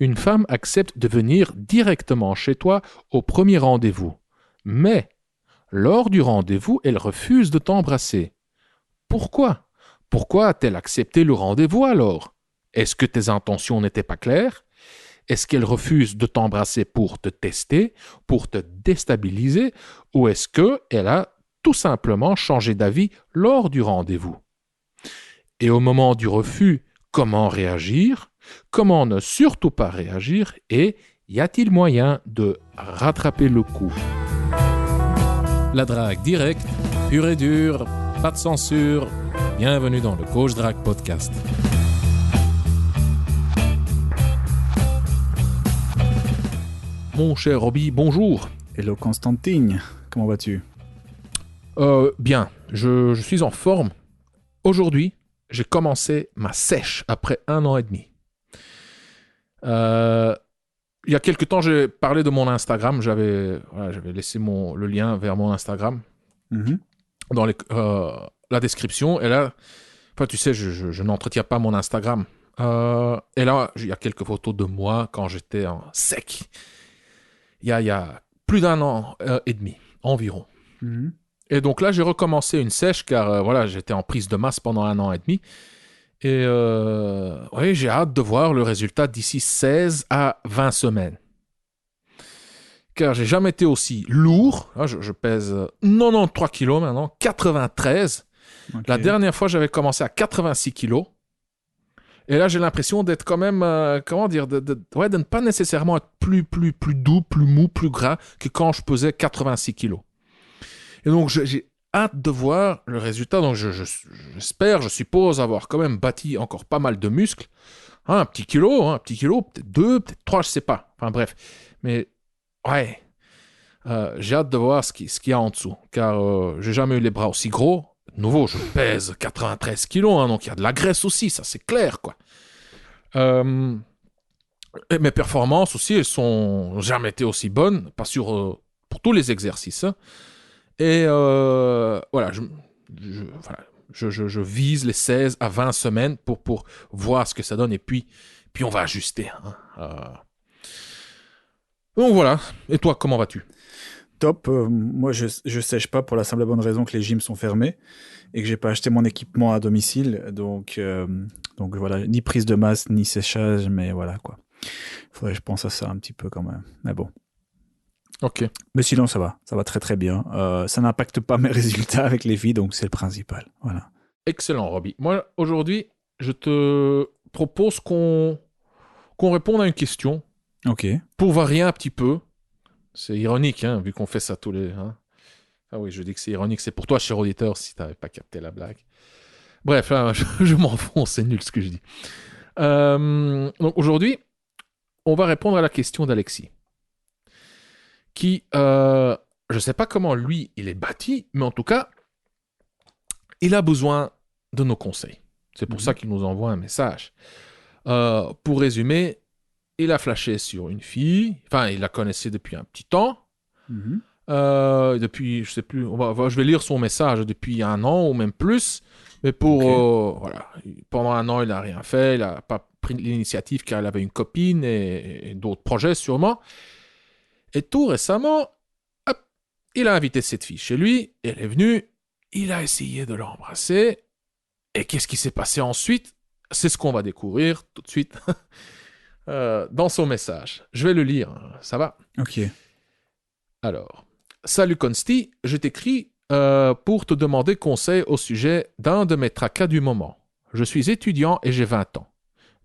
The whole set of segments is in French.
une femme accepte de venir directement chez toi au premier rendez-vous. Mais, lors du rendez-vous, elle refuse de t'embrasser. Pourquoi? Pourquoi a-t-elle accepté le rendez-vous alors? Est-ce que tes intentions n'étaient pas claires? Est-ce qu'elle refuse de t'embrasser pour te tester, pour te déstabiliser, ou est-ce qu'elle a tout simplement changé d'avis lors du rendez-vous? Et au moment du refus, comment réagir? Comment ne surtout pas réagir? Et y a-t-il moyen de rattraper le coup? La drague directe, pure et dure, pas de censure. Bienvenue dans le Coach Drague Podcast. Mon cher Robbie, bonjour. Hello Constantine, comment vas-tu? Bien, je suis en forme. Aujourd'hui, j'ai commencé ma sèche après 1 an et demi. Il y a quelque temps, j'ai parlé de mon Instagram. J'avais laissé le lien vers mon Instagram dans la description. Et là, tu sais, je n'entretiens pas mon Instagram. Et là, il y a quelques photos de moi quand j'étais en sec. Il y a plus d'1 an et demi, environ. Et donc là, j'ai recommencé une sèche car j'étais en prise de masse pendant 1 an et demi. Et j'ai hâte de voir le résultat d'ici 16 à 20 semaines. Car j'ai jamais été aussi lourd. Je pèse 93 kilos maintenant, 93. Okay. La dernière fois, j'avais commencé à 86 kilos. Et là, j'ai l'impression d'être quand même, de ne pas nécessairement être plus doux, plus mou, plus gras que quand je pesais 86 kilos. Et donc, j'ai hâte de voir le résultat. Donc, j'espère, je suppose, avoir quand même bâti encore pas mal de muscles. Un petit kilo, peut-être 2, peut-être 3, je sais pas. Enfin, bref. Mais, j'ai hâte de voir ce qu'il y a en dessous. Car j'ai jamais eu les bras aussi gros. De nouveau, je pèse 93 kilos, donc il y a de la graisse aussi, ça c'est clair, quoi. Et mes performances aussi, elles sont jamais été aussi bonnes, pas sûr pour tous les exercices. Hein. Et je vise les 16 à 20 semaines pour voir ce que ça donne, et puis on va ajuster. Hein. Donc voilà. Et toi, comment vas-tu? Top. Moi, je sèche pas pour la simple et bonne raison que les gyms sont fermés et que j'ai pas acheté mon équipement à domicile. Donc voilà, ni prise de masse, ni séchage, mais voilà quoi. Faudrait que je pense à ça un petit peu quand même. Mais bon. Ok. Mais sinon, ça va très très bien. Ça n'impacte pas mes résultats avec les filles, donc c'est le principal. Voilà. Excellent, Robbie. Moi, aujourd'hui, je te propose qu'on réponde à une question. Ok. Pour varier un petit peu. C'est ironique, hein, vu qu'on fait ça tous les... Hein. Ah oui, je dis que c'est ironique. C'est pour toi, cher auditeur, si tu n'avais pas capté la blague. Bref, là, je m'enfonce, c'est nul ce que je dis. Donc aujourd'hui, on va répondre à la question d'Alexis. Qui, je ne sais pas comment lui, il est bâti, mais en tout cas, il a besoin de nos conseils. C'est pour ça qu'il nous envoie un message. Pour résumer, il a flashé sur une fille, enfin, il la connaissait depuis un petit temps. Depuis, je sais plus, je vais lire son message depuis 1 an ou même plus. Mais pendant 1 an, il n'a rien fait, il n'a pas pris l'initiative car il avait une copine et d'autres projets sûrement. Et tout récemment, hop, il a invité cette fille chez lui, elle est venue, il a essayé de l'embrasser. Et qu'est-ce qui s'est passé ensuite? C'est ce qu'on va découvrir tout de suite. Dans son message. Je vais le lire, ça va? Ok. Alors, salut Consti, je t'écris pour te demander conseil au sujet d'un de mes tracas du moment. Je suis étudiant et j'ai 20 ans.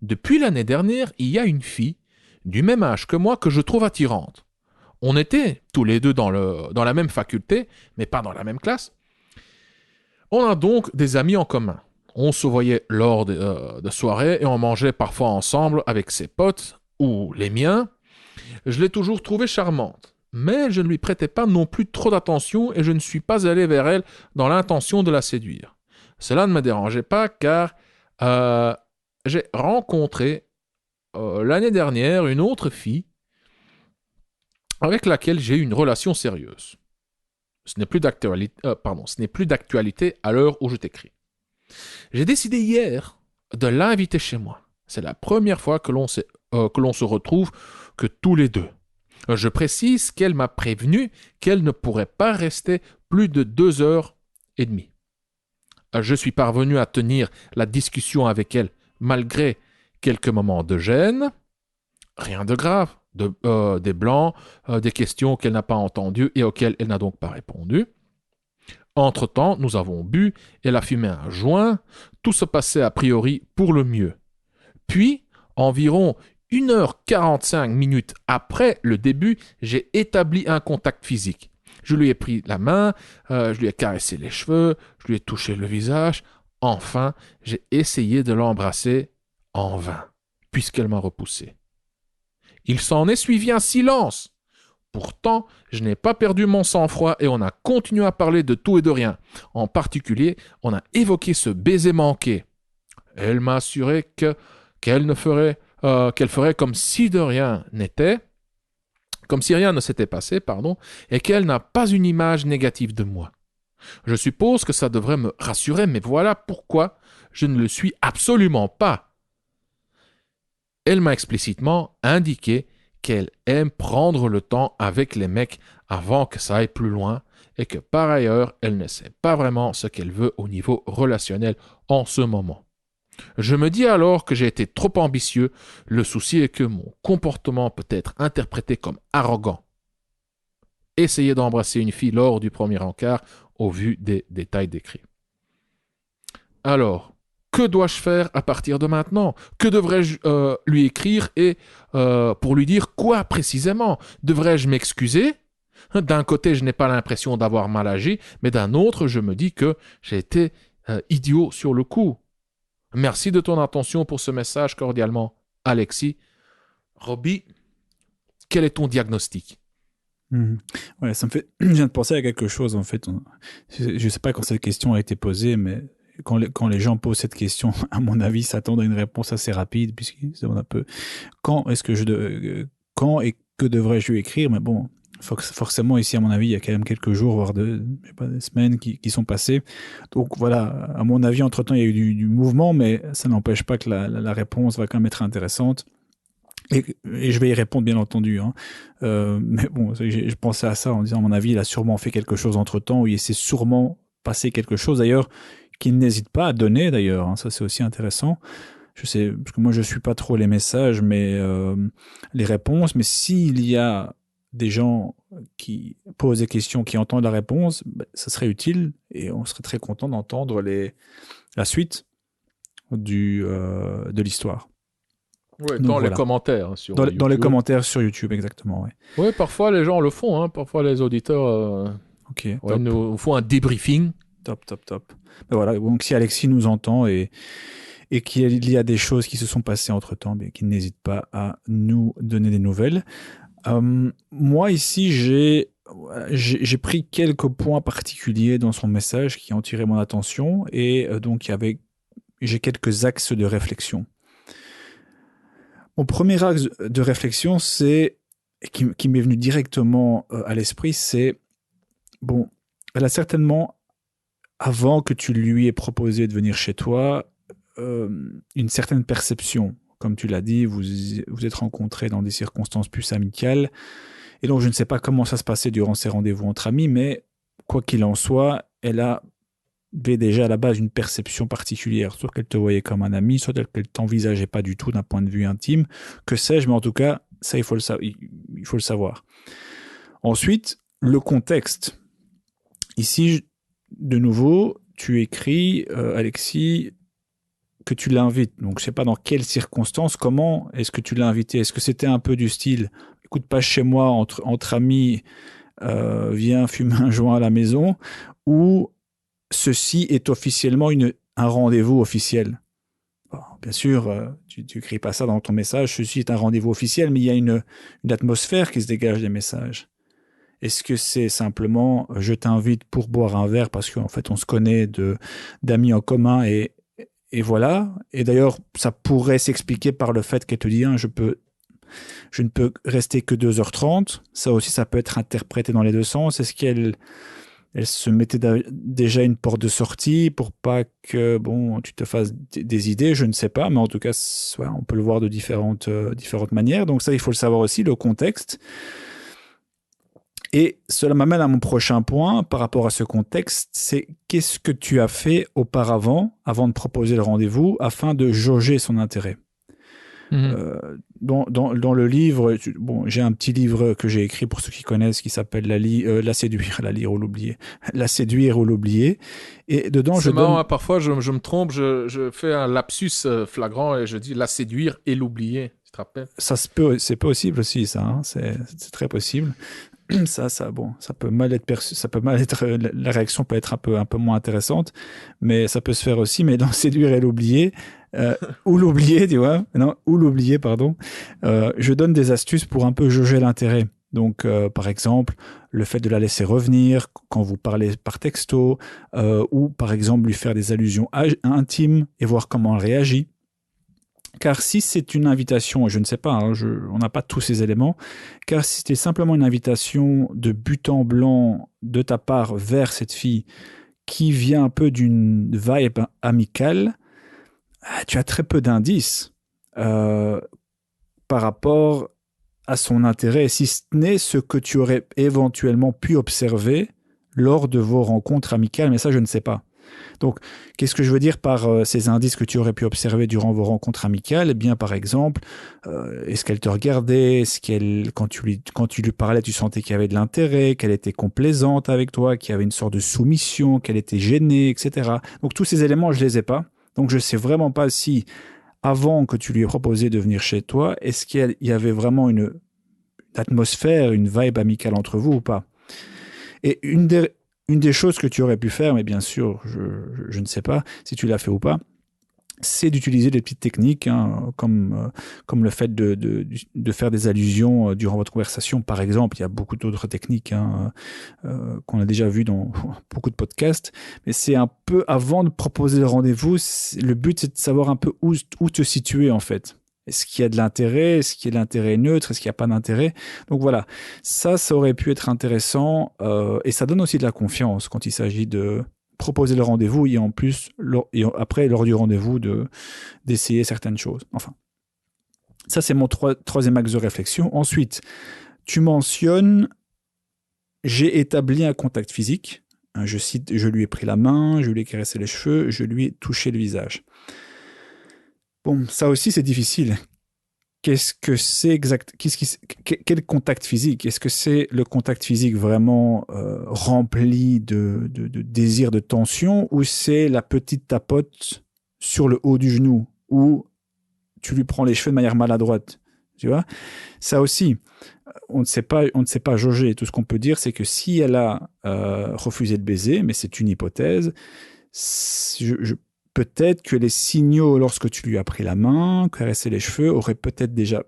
Depuis l'année dernière, il y a une fille du même âge que moi que je trouve attirante. On était tous les deux dans la même faculté, mais pas dans la même classe. On a donc des amis en commun. On se voyait lors de soirées et on mangeait parfois ensemble avec ses potes ou les miens. Je l'ai toujours trouvée charmante, mais je ne lui prêtais pas non plus trop d'attention et je ne suis pas allé vers elle dans l'intention de la séduire. Cela ne me dérangeait pas car j'ai rencontré l'année dernière une autre fille avec laquelle j'ai eu une relation sérieuse. Ce n'est plus d'actualité à l'heure où je t'écris. J'ai décidé hier de l'inviter chez moi. C'est la première fois que l'on s'est que l'on se retrouve que tous les deux. Je précise qu'elle m'a prévenu qu'elle ne pourrait pas rester plus de 2h30. Je suis parvenu à tenir la discussion avec elle malgré quelques moments de gêne. Rien de grave, des blancs, des questions qu'elle n'a pas entendues et auxquelles elle n'a donc pas répondu. Entre-temps, nous avons bu, elle a fumé un joint, tout se passait a priori pour le mieux. Puis, environ 1h45 après le début, j'ai établi un contact physique. Je lui ai pris la main, je lui ai caressé les cheveux, je lui ai touché le visage. Enfin, j'ai essayé de l'embrasser en vain, puisqu'elle m'a repoussé. Il s'en est suivi un silence. Pourtant, je n'ai pas perdu mon sang-froid et on a continué à parler de tout et de rien. En particulier, on a évoqué ce baiser manqué. Elle m'a assuré qu'elle ferait comme si de rien n'était, comme si rien ne s'était passé, et qu'elle n'a pas une image négative de moi. Je suppose que ça devrait me rassurer, mais voilà pourquoi je ne le suis absolument pas. Elle m'a explicitement indiqué qu'elle aime prendre le temps avec les mecs avant que ça aille plus loin et que par ailleurs, elle ne sait pas vraiment ce qu'elle veut au niveau relationnel en ce moment. Je me dis alors que j'ai été trop ambitieux, le souci est que mon comportement peut être interprété comme arrogant. Essayer d'embrasser une fille lors du premier encart au vu des détails décrits. Alors, que dois-je faire à partir de maintenant? Que devrais-je lui écrire et pour lui dire quoi précisément? Devrais-je m'excuser? D'un côté, je n'ai pas l'impression d'avoir mal agi, mais d'un autre, je me dis que j'ai été idiot sur le coup. Merci de ton attention pour ce message cordialement. Alexis. Roby, quel est ton diagnostic? Ouais, ça me fait. Je viens de penser à quelque chose en fait. Je ne sais pas quand cette question a été posée, mais quand les gens posent cette question, à mon avis, s'attendent à une réponse assez rapide, puisqu'ils se demandent un peu quand quand et que devrais-je lui écrire. Mais bon, forcément ici, à mon avis, il y a quand même quelques jours, voire des semaines qui sont passées. Donc voilà, à mon avis, entre-temps, il y a eu du mouvement, mais ça n'empêche pas que la réponse va quand même être intéressante. Et je vais y répondre, bien entendu. Mais bon, je pensais à ça en disant, à mon avis, il a sûrement fait quelque chose entre-temps, ou il s'est sûrement passé quelque chose, d'ailleurs, qu'il n'hésite pas à donner, d'ailleurs. Ça, c'est aussi intéressant. Je sais, parce que moi, je suis pas trop les messages, mais les réponses. Mais s'il y a des gens qui posent des questions, qui entendent la réponse, ça serait utile, et on serait très content d'entendre la suite de l'histoire. Ouais, dans les commentaires sur YouTube. Dans les commentaires sur YouTube, exactement. Ouais. Oui, parfois les gens le font. Hein. Parfois les auditeurs nous font un débriefing. Top. Ben voilà, donc si Alexis nous entend et qu'il y a des choses qui se sont passées entre-temps, qu'il n'hésite pas à nous donner des nouvelles. Moi, ici, j'ai pris quelques points particuliers dans son message qui ont tiré mon attention et donc j'ai quelques axes de réflexion. Mon premier axe de réflexion, qui m'est venu directement à l'esprit, c'est, bon, elle a certainement, avant que tu lui aies proposé de venir chez toi, une certaine perception. Comme tu l'as dit, vous êtes rencontrés dans des circonstances plus amicales. Et donc, je ne sais pas comment ça se passait durant ces rendez-vous entre amis, mais quoi qu'il en soit, elle avait déjà à la base une perception particulière, soit qu'elle te voyait comme un ami, soit qu'elle t'envisageait pas du tout d'un point de vue intime, que sais-je, mais en tout cas, ça il faut le savoir. Ensuite, le contexte. Ici, de nouveau, tu écris, Alexis, que tu l'invites. Donc, je sais pas dans quelles circonstances, comment est-ce que tu l'as invité? Est-ce que c'était un peu du style, écoute, passe chez moi entre amis, viens fumer un joint à la maison, ou ceci est officiellement un rendez-vous officiel. Bon, bien sûr, tu n'écris pas ça dans ton message, ceci est un rendez-vous officiel, mais il y a une atmosphère qui se dégage des messages. Est-ce que c'est simplement je t'invite pour boire un verre parce qu'en fait on se connaît d'amis en commun et voilà. Et d'ailleurs, ça pourrait s'expliquer par le fait qu'elle te dit je ne peux rester que 2h30. Ça aussi, ça peut être interprété dans les deux sens. Est-ce elle se mettait déjà une porte de sortie pour pas que tu te fasses des idées, je ne sais pas, mais en tout cas, on peut le voir de différentes manières. Donc ça, il faut le savoir aussi, le contexte. Et cela m'amène à mon prochain point par rapport à ce contexte, c'est qu'est-ce que tu as fait auparavant, avant de proposer le rendez-vous, afin de jauger son intérêt. Dans le livre, j'ai un petit livre que j'ai écrit pour ceux qui connaissent qui s'appelle La séduire, la lire ou l'oublier. La séduire ou l'oublier. Et dedans, c'est marrant, hein, parfois je me trompe, je fais un lapsus flagrant et je dis la séduire et l'oublier. Tu te rappelles? C'est possible aussi, ça. Hein, c'est très possible. Ça peut mal être perçu, la réaction peut être un peu moins intéressante, mais ça peut se faire aussi. Mais dans séduire et l'oublier, ou l'oublier, tu vois, non, ou l'oublier, pardon, je donne des astuces pour un peu jauger l'intérêt. Donc, par exemple, le fait de la laisser revenir quand vous parlez par texto, ou par exemple lui faire des allusions intimes et voir comment elle réagit. Car si c'est une invitation, je ne sais pas, hein, on n'a pas tous ces éléments, car si c'était simplement une invitation de but en blanc de ta part vers cette fille qui vient un peu d'une vibe amicale, tu as très peu d'indices par rapport à son intérêt, si ce n'est ce que tu aurais éventuellement pu observer lors de vos rencontres amicales, mais ça je ne sais pas. Donc, qu'est-ce que je veux dire par ces indices que tu aurais pu observer durant vos rencontres amicales? Eh bien, par exemple, est-ce qu'elle te regardait? Est-ce quand tu lui parlais, tu sentais qu'il y avait de l'intérêt, qu'elle était complaisante avec toi, qu'il y avait une sorte de soumission, qu'elle était gênée, etc. Donc, tous ces éléments, je les ai pas. Donc, je sais vraiment pas si, avant que tu lui aies proposé de venir chez toi, est-ce qu'il y avait vraiment une atmosphère, une vibe amicale entre vous ou pas? Et une des choses que tu aurais pu faire, mais bien sûr, je ne sais pas si tu l'as fait ou pas, c'est d'utiliser des petites techniques, hein, comme le fait de faire des allusions durant votre conversation. Par exemple, il y a beaucoup d'autres techniques qu'on a déjà vues dans beaucoup de podcasts, mais c'est un peu avant de proposer le rendez-vous, le but c'est de savoir un peu où te situer en fait. Est-ce qu'il y a de l'intérêt? Est-ce qu'il y a de l'intérêt neutre? Est-ce qu'il n'y a pas d'intérêt? Donc voilà, ça aurait pu être intéressant et ça donne aussi de la confiance quand il s'agit de proposer le rendez-vous et en plus, après, lors du rendez-vous, d'essayer certaines choses. Enfin, ça c'est mon troisième axe de réflexion. Ensuite, tu mentionnes « j'ai établi un contact physique ». Je cite « je lui ai pris la main, je lui ai caressé les cheveux, je lui ai touché le visage ». Bon, ça aussi, c'est difficile. Qu'est-ce que c'est exact? Quel contact physique? Est-ce que c'est le contact physique vraiment rempli de désir, de tension, ou c'est la petite tapote sur le haut du genou, où tu lui prends les cheveux de manière maladroite? Tu vois? Ça aussi, on ne sait pas jauger. Tout ce qu'on peut dire, c'est que si elle a refusé de baiser, mais c'est une hypothèse, peut-être que les signaux, lorsque tu lui as pris la main, caressé les cheveux, auraient peut-être déjà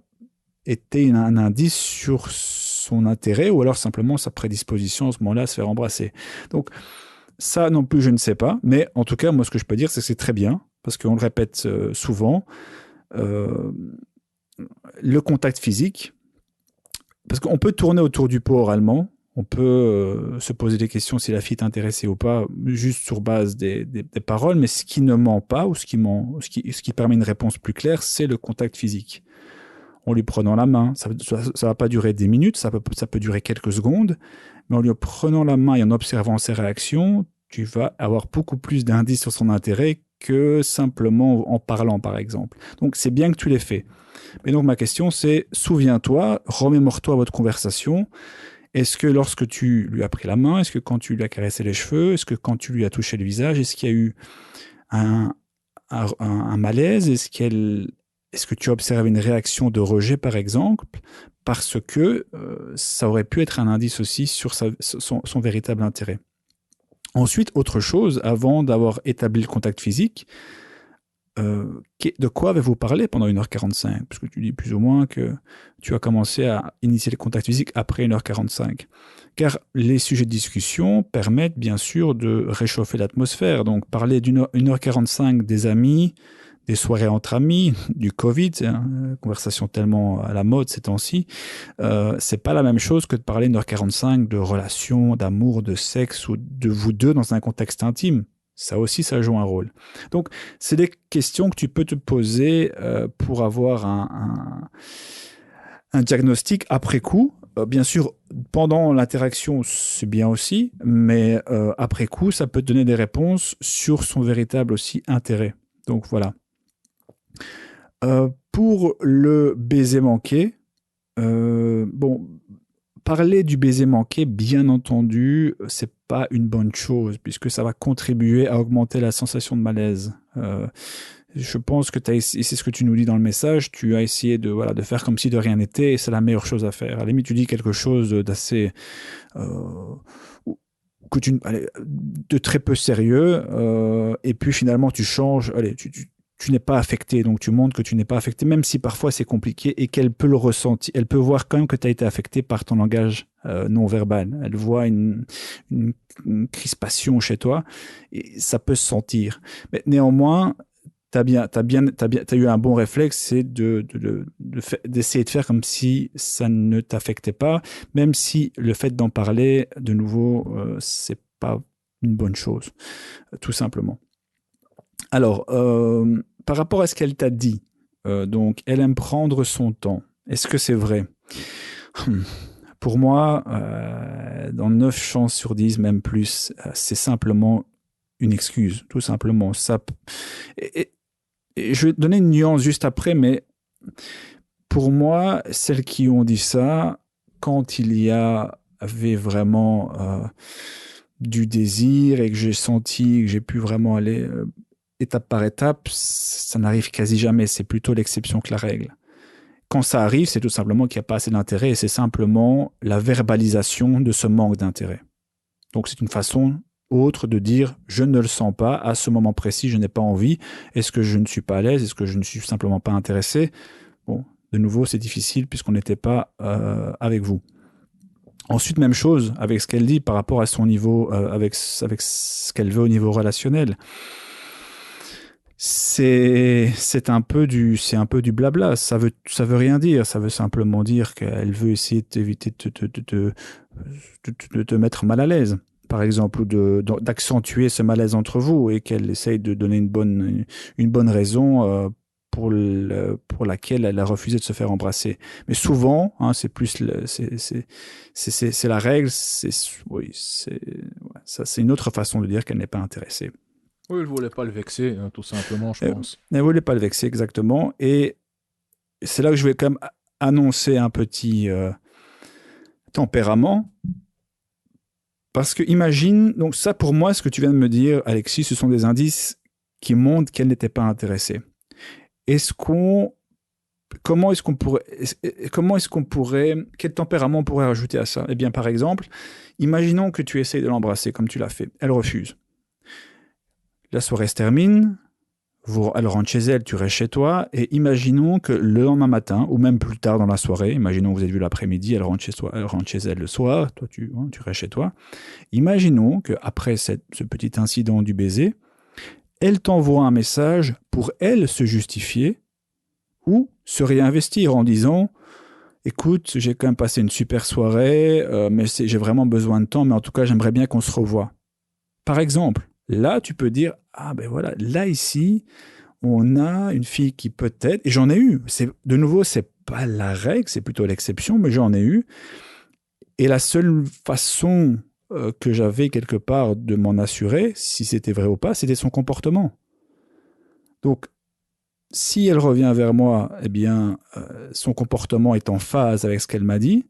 été un indice sur son intérêt ou alors simplement sa prédisposition à ce moment-là à se faire embrasser. Donc, ça non plus, je ne sais pas. Mais en tout cas, moi, ce que je peux dire, c'est que c'est très bien parce qu'on le répète souvent. Le contact physique, parce qu'on peut tourner autour du pot oralement. On peut se poser des questions si la fille est intéressée ou pas, juste sur base des paroles, mais ce qui ne ment pas ou ce qui permet une réponse plus claire, c'est le contact physique. En lui prenant la main, ça va pas durer des minutes, ça peut durer quelques secondes, mais en lui prenant la main et en observant ses réactions, tu vas avoir beaucoup plus d'indices sur son intérêt que simplement en parlant, par exemple. Donc c'est bien que tu l'aies fait. Mais donc ma question c'est, souviens-toi, remémore-toi votre conversation. Est-ce que lorsque tu lui as pris la main, est-ce que quand tu lui as caressé les cheveux, est-ce que quand tu lui as touché le visage, est-ce qu'il y a eu un malaise? Est-ce que tu as observé une réaction de rejet, par exemple? Parce que ça aurait pu être un indice aussi sur son véritable intérêt. Ensuite, autre chose, avant d'avoir établi le contact physique, de quoi avez-vous parlé pendant 1h45? Parce que tu dis plus ou moins que tu as commencé à initier le contact physique après 1h45. Car les sujets de discussion permettent bien sûr de réchauffer l'atmosphère. Donc parler d'1h45 des amis, des soirées entre amis, du Covid, conversation tellement à la mode ces temps-ci, c'est pas la même chose que de parler 1h45 de relations, d'amour, de sexe ou de vous deux dans un contexte intime. Ça aussi, ça joue un rôle. Donc, c'est des questions que tu peux te poser pour avoir un diagnostic après coup. Bien sûr, pendant l'interaction, c'est bien aussi, mais après coup, ça peut te donner des réponses sur son véritable aussi intérêt. Donc voilà. Pour le baiser manqué, bon, parler du baiser manqué, bien entendu, c'est pas une bonne chose puisque ça va contribuer à augmenter la sensation de malaise. Je pense que et c'est ce que tu nous dis dans le message, tu as essayé de faire comme si de rien n'était et c'est la meilleure chose à faire. À la limite, tu dis quelque chose d'assez de très peu sérieux et puis finalement tu changes. Allez, tu n'es pas affecté, donc tu montres que tu n'es pas affecté, même si parfois c'est compliqué et qu'elle peut le ressentir. Elle peut voir quand même que tu as été affecté par ton langage non verbal. Elle voit une crispation chez toi et ça peut se sentir. Mais néanmoins, t'as eu un bon réflexe, c'est d'essayer de faire comme si ça ne t'affectait pas, même si le fait d'en parler, de nouveau, c'est pas une bonne chose, tout simplement. Alors, par rapport à ce qu'elle t'a dit, donc, elle aime prendre son temps. Est-ce que c'est vrai? Pour moi, dans 9 chances sur 10, même plus, c'est simplement une excuse, tout simplement. Et je vais te donner une nuance juste après, mais pour moi, celles qui ont dit ça, quand il y avait vraiment du désir et que j'ai senti que j'ai pu vraiment aller étape par étape, ça n'arrive quasi jamais. C'est plutôt l'exception que la règle. Quand ça arrive, c'est tout simplement qu'il n'y a pas assez d'intérêt et c'est simplement la verbalisation de ce manque d'intérêt. Donc c'est une façon autre de dire je ne le sens pas, à ce moment précis, je n'ai pas envie. Est-ce que je ne suis pas à l'aise? Est-ce que je ne suis simplement pas intéressé? Bon, de nouveau, c'est difficile puisqu'on n'était pas avec vous. Ensuite, même chose avec ce qu'elle dit par rapport à son niveau, avec ce qu'elle veut au niveau relationnel. C'est un peu du blabla. Ça veut rien dire. Ça veut simplement dire qu'elle veut essayer d'éviter de te mettre mal à l'aise, par exemple, ou d'accentuer ce malaise entre vous et qu'elle essaye de donner une bonne raison pour laquelle elle a refusé de se faire embrasser. Mais souvent, hein, c'est plus c'est la règle. C'est une autre façon de dire qu'elle n'est pas intéressée. Oui, elle ne voulait pas le vexer, hein, tout simplement, je pense. Elle ne voulait pas le vexer, exactement. Et c'est là que je vais quand même annoncer un petit tempérament. Parce que imagine, donc ça pour moi, ce que tu viens de me dire, Alexis, ce sont des indices qui montrent qu'elle n'était pas intéressée. Comment est-ce qu'on pourrait, quel tempérament on pourrait rajouter à ça? Eh bien, par exemple, imaginons que tu essayes de l'embrasser comme tu l'as fait. Elle refuse. La soirée se termine, elle rentre chez elle, tu restes chez toi, et imaginons que le lendemain matin, ou même plus tard dans la soirée, imaginons que vous avez vu l'après-midi, elle rentre chez elle le soir, toi tu restes chez toi. Imaginons qu'après ce petit incident du baiser, elle t'envoie un message pour elle se justifier ou se réinvestir en disant « Écoute, j'ai quand même passé une super soirée, mais j'ai vraiment besoin de temps, mais en tout cas, j'aimerais bien qu'on se revoie. » Par exemple, là, tu peux dire « Ah ben voilà, là ici, on a une fille qui peut-être... » Et j'en ai eu. De nouveau, c'est pas la règle, c'est plutôt l'exception, mais j'en ai eu. Et la seule façon que j'avais quelque part de m'en assurer, si c'était vrai ou pas, c'était son comportement. Donc, si elle revient vers moi, eh bien, son comportement est en phase avec ce qu'elle m'a dit.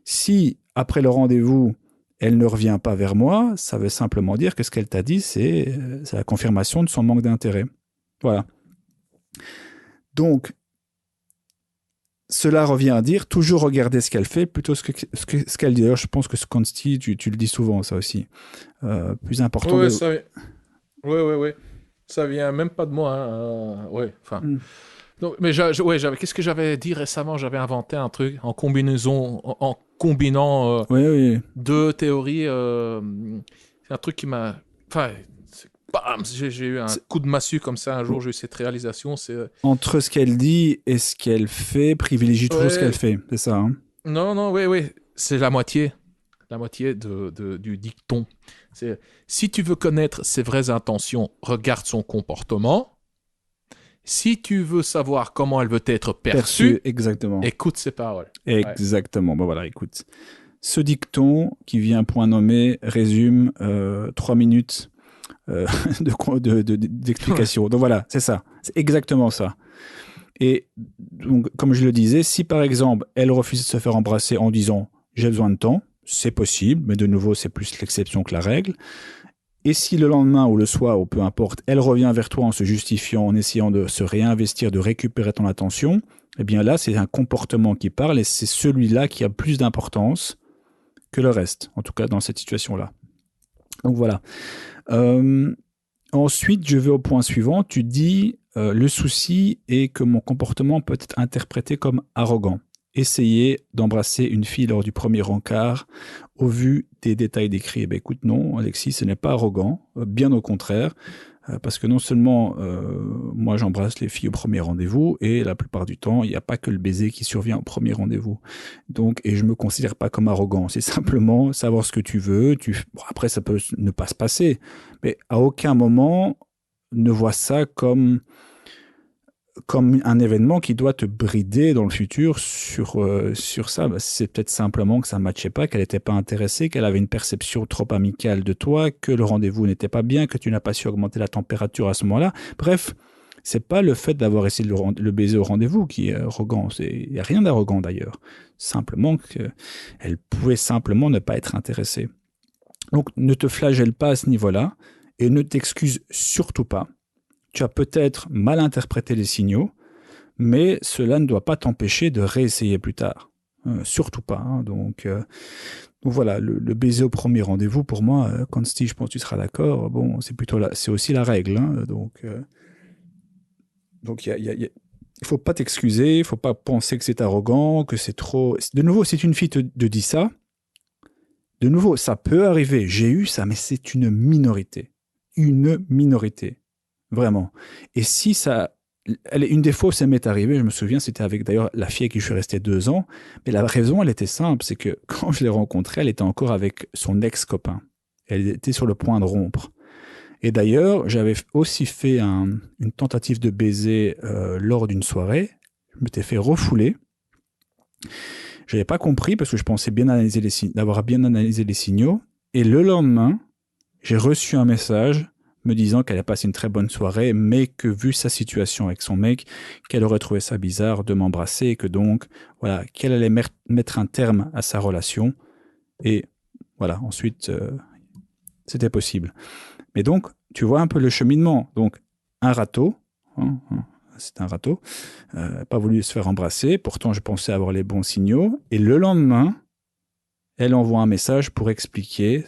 Si, après le rendez-vous, elle ne revient pas vers moi, ça veut simplement dire que ce qu'elle t'a dit, c'est la confirmation de son manque d'intérêt. Voilà. Donc, cela revient à dire toujours regarder ce qu'elle fait plutôt ce qu'elle dit. D'ailleurs, je pense que ce Consti, tu le dis souvent, ça aussi. Plus important. Oui. Ça vient même pas de moi. Hein. Ouais, enfin. Donc, mais qu'est-ce que j'avais dit récemment? J'avais inventé un truc en combinant deux théories. C'est un truc qui m'a. Enfin, bam, j'ai eu un coup de massue comme ça un jour, j'ai eu cette réalisation. Entre ce qu'elle dit et ce qu'elle fait, privilégie toujours ce qu'elle fait, c'est ça, hein? Non, oui, c'est la moitié du dicton. Si tu veux connaître ses vraies intentions, regarde son comportement. Si tu veux savoir comment elle veut être perçue, exactement. Écoute ses paroles. Exactement. Bon, voilà, écoute. Ce dicton qui vient point nommé résume 3 minutes d'explication. Donc voilà, c'est ça. C'est exactement ça. Et donc, comme je le disais, si par exemple, elle refuse de se faire embrasser en disant « j'ai besoin de temps », c'est possible, mais de nouveau, c'est plus l'exception que la règle. Et si le lendemain ou le soir, ou peu importe, elle revient vers toi en se justifiant, en essayant de se réinvestir, de récupérer ton attention, eh bien là, c'est un comportement qui parle et c'est celui-là qui a plus d'importance que le reste, en tout cas dans cette situation-là. Donc voilà. Ensuite, je vais au point suivant. Tu dis, le souci est que mon comportement peut être interprété comme arrogant. Essayer d'embrasser une fille lors du premier encart au vu des détails décrits. Eh bien, écoute, non, Alexis, ce n'est pas arrogant, bien au contraire, parce que non seulement moi j'embrasse les filles au premier rendez-vous, et la plupart du temps, il n'y a pas que le baiser qui survient au premier rendez-vous. Donc, et je me considère pas comme arrogant, c'est simplement savoir ce que tu veux. Bon, après, ça peut ne pas se passer, mais à aucun moment ne vois ça comme un événement qui doit te brider dans le futur sur ça. C'est peut-être simplement que ça ne matchait pas, qu'elle n'était pas intéressée, qu'elle avait une perception trop amicale de toi, que le rendez-vous n'était pas bien, que tu n'as pas su augmenter la température à ce moment-là. Bref, c'est pas le fait d'avoir essayé de le baiser au rendez-vous qui est arrogant. Il n'y a rien d'arrogant d'ailleurs. Simplement qu'elle pouvait simplement ne pas être intéressée. Donc ne te flagelle pas à ce niveau-là et ne t'excuse surtout pas. Tu as peut-être mal interprété les signaux, mais cela ne doit pas t'empêcher de réessayer plus tard. Surtout pas. Hein. Donc voilà, le baiser au premier rendez-vous, pour moi, Consti, je pense que tu seras d'accord, bon, c'est aussi la règle. Hein. Donc il faut pas t'excuser, il faut pas penser que c'est arrogant, que c'est trop... De nouveau, si une fille te dit ça, de nouveau, ça peut arriver. J'ai eu ça, mais c'est une minorité. Une minorité. Vraiment. Et si ça... Une des fois où ça m'est arrivé, je me souviens, c'était avec d'ailleurs la fille avec qui je suis resté 2 ans, mais la raison, elle était simple, c'est que quand je l'ai rencontrée, elle était encore avec son ex-copain. Elle était sur le point de rompre. Et d'ailleurs, j'avais aussi fait une tentative de baiser lors d'une soirée. Je m'étais fait refouler. Je n'avais pas compris parce que je pensais d'avoir bien analysé les signaux. Et le lendemain, j'ai reçu un message me disant qu'elle a passé une très bonne soirée, mais que vu sa situation avec son mec, qu'elle aurait trouvé ça bizarre de m'embrasser et que donc, voilà, qu'elle allait mettre un terme à sa relation. Et voilà, ensuite, c'était possible. Mais donc, tu vois un peu le cheminement. Donc, un râteau, c'est un râteau, pas voulu se faire embrasser, pourtant je pensais avoir les bons signaux, et le lendemain, elle envoie un message pour expliquer,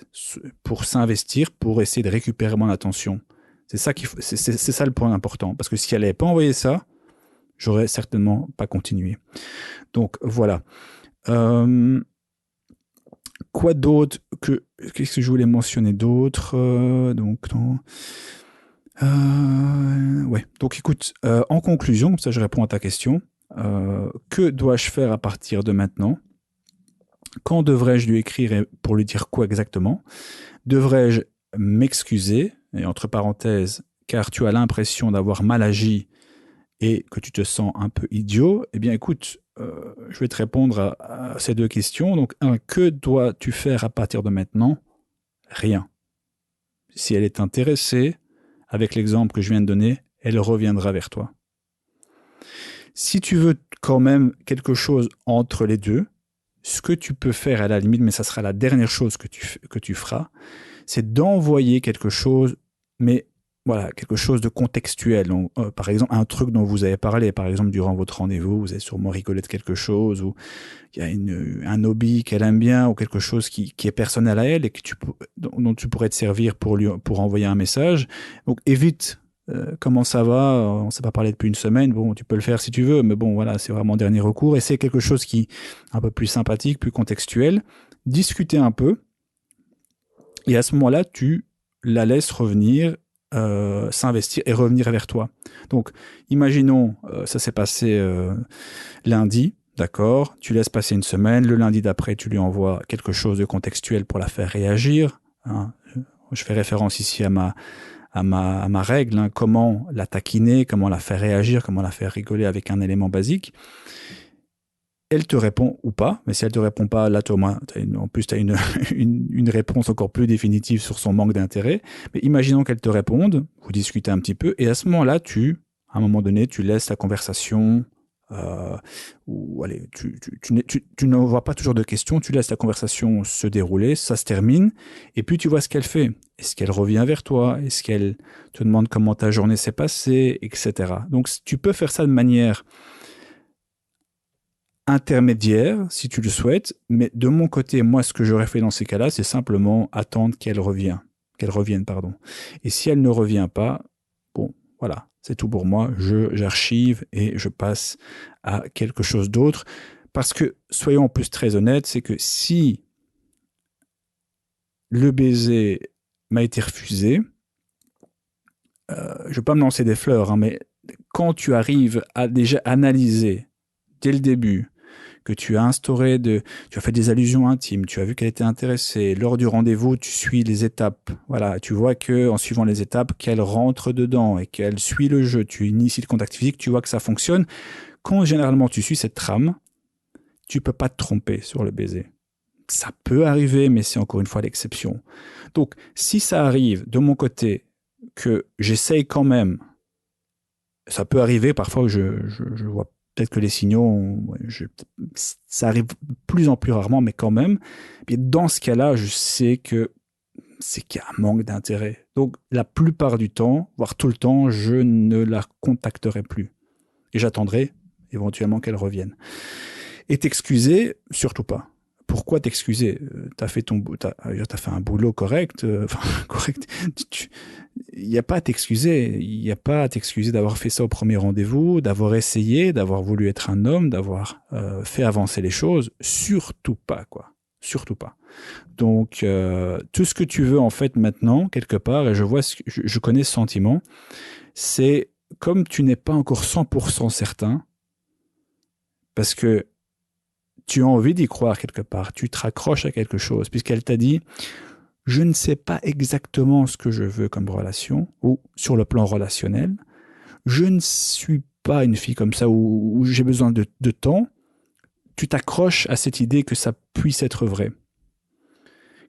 pour s'investir, pour essayer de récupérer mon attention. C'est ça c'est ça le point important. Parce que si elle n'avait pas envoyé ça, j'aurais certainement pas continué. Donc voilà. Quoi d'autre qu'est-ce que je voulais mentionner d'autre ouais. Donc écoute, en conclusion, comme ça je réponds à ta question. Que dois-je faire à partir de maintenant ? Quand devrais-je lui écrire pour lui dire quoi exactement ? Devrais-je m'excuser, et entre parenthèses, car tu as l'impression d'avoir mal agi et que tu te sens un peu idiot ? Eh bien écoute, je vais te répondre à ces 2 questions. Donc que dois-tu faire à partir de maintenant ? Rien. Si elle est intéressée, avec l'exemple que je viens de donner, elle reviendra vers toi. Si tu veux quand même quelque chose entre les deux, ce que tu peux faire à la limite, mais ça sera la dernière chose que tu feras, c'est d'envoyer quelque chose, mais voilà, quelque chose de contextuel. Donc, par exemple, un truc dont vous avez parlé, par exemple, durant votre rendez-vous, vous avez sûrement rigolé de quelque chose, ou il y a un hobby qu'elle aime bien, ou quelque chose qui est personnel à elle et dont tu pourrais te servir pour envoyer un message. Donc, évite. Comment ça va ? On ne s'est pas parlé depuis une semaine. Bon, tu peux le faire si tu veux, mais bon, voilà, c'est vraiment dernier recours. Et c'est quelque chose qui est un peu plus sympathique, plus contextuel. Discuter un peu. Et à ce moment-là, tu la laisses revenir s'investir et revenir vers toi. Donc, imaginons, ça s'est passé lundi, d'accord, tu laisses passer une semaine, le lundi d'après, tu lui envoies quelque chose de contextuel pour la faire réagir. Hein. Je fais référence ici à ma règle, hein, comment la taquiner, comment la faire réagir, comment la faire rigoler avec un élément basique. Elle te répond ou pas, mais si elle te répond pas, là, toi, en plus, tu as une réponse encore plus définitive sur son manque d'intérêt. Mais imaginons qu'elle te réponde, vous discutez un petit peu, et à ce moment-là, à un moment donné, tu laisses la conversation, ou allez, tu n'envoies pas toujours de questions, tu laisses la conversation se dérouler, ça se termine, et puis tu vois ce qu'elle fait. Est-ce qu'elle revient vers toi? Est-ce qu'elle te demande comment ta journée s'est passée, etc. Donc, tu peux faire ça de manière intermédiaire, si tu le souhaites, mais de mon côté, moi, ce que j'aurais fait dans ces cas-là, c'est simplement attendre qu'elle revienne, pardon. Et si elle ne revient pas, bon, voilà, c'est tout pour moi, j'archive et je passe à quelque chose d'autre, parce que, soyons en plus très honnêtes, c'est que si le baiser m'a été refusé, je ne vais pas me lancer des fleurs, hein, mais quand tu arrives à déjà analyser dès le début que tu as tu as fait des allusions intimes, tu as vu qu'elle était intéressée. Lors du rendez-vous, tu suis les étapes. Voilà, tu vois que en suivant les étapes, qu'elle rentre dedans et qu'elle suit le jeu. Tu inities le contact physique, tu vois que ça fonctionne. Quand généralement tu suis cette trame, tu peux pas te tromper sur le baiser. Ça peut arriver, mais c'est encore une fois l'exception. Donc, si ça arrive de mon côté que j'essaye quand même, ça peut arriver parfois que je vois peut-être que les signaux, ça arrive plus en plus rarement, mais quand même. Et dans ce cas-là, je sais que c'est qu'il y a un manque d'intérêt. Donc, la plupart du temps, voire tout le temps, je ne la contacterai plus. Et j'attendrai éventuellement qu'elle revienne. Et t'excuser, surtout pas. Pourquoi t'excuser? T'as fait un boulot correct. Correct. Il n'y a pas à t'excuser. Il n'y a pas à t'excuser d'avoir fait ça au premier rendez-vous, d'avoir essayé, d'avoir voulu être un homme, d'avoir fait avancer les choses. Surtout pas, quoi. Surtout pas. Donc, tout ce que tu veux, en fait, maintenant, quelque part, et je connais ce sentiment, c'est comme tu n'es pas encore 100% certain, parce que tu as envie d'y croire quelque part, tu te raccroches à quelque chose, puisqu'elle t'a dit « je ne sais pas exactement ce que je veux comme relation, ou sur le plan relationnel, je ne suis pas une fille comme ça où j'ai besoin de temps », tu t'accroches à cette idée que ça puisse être vrai.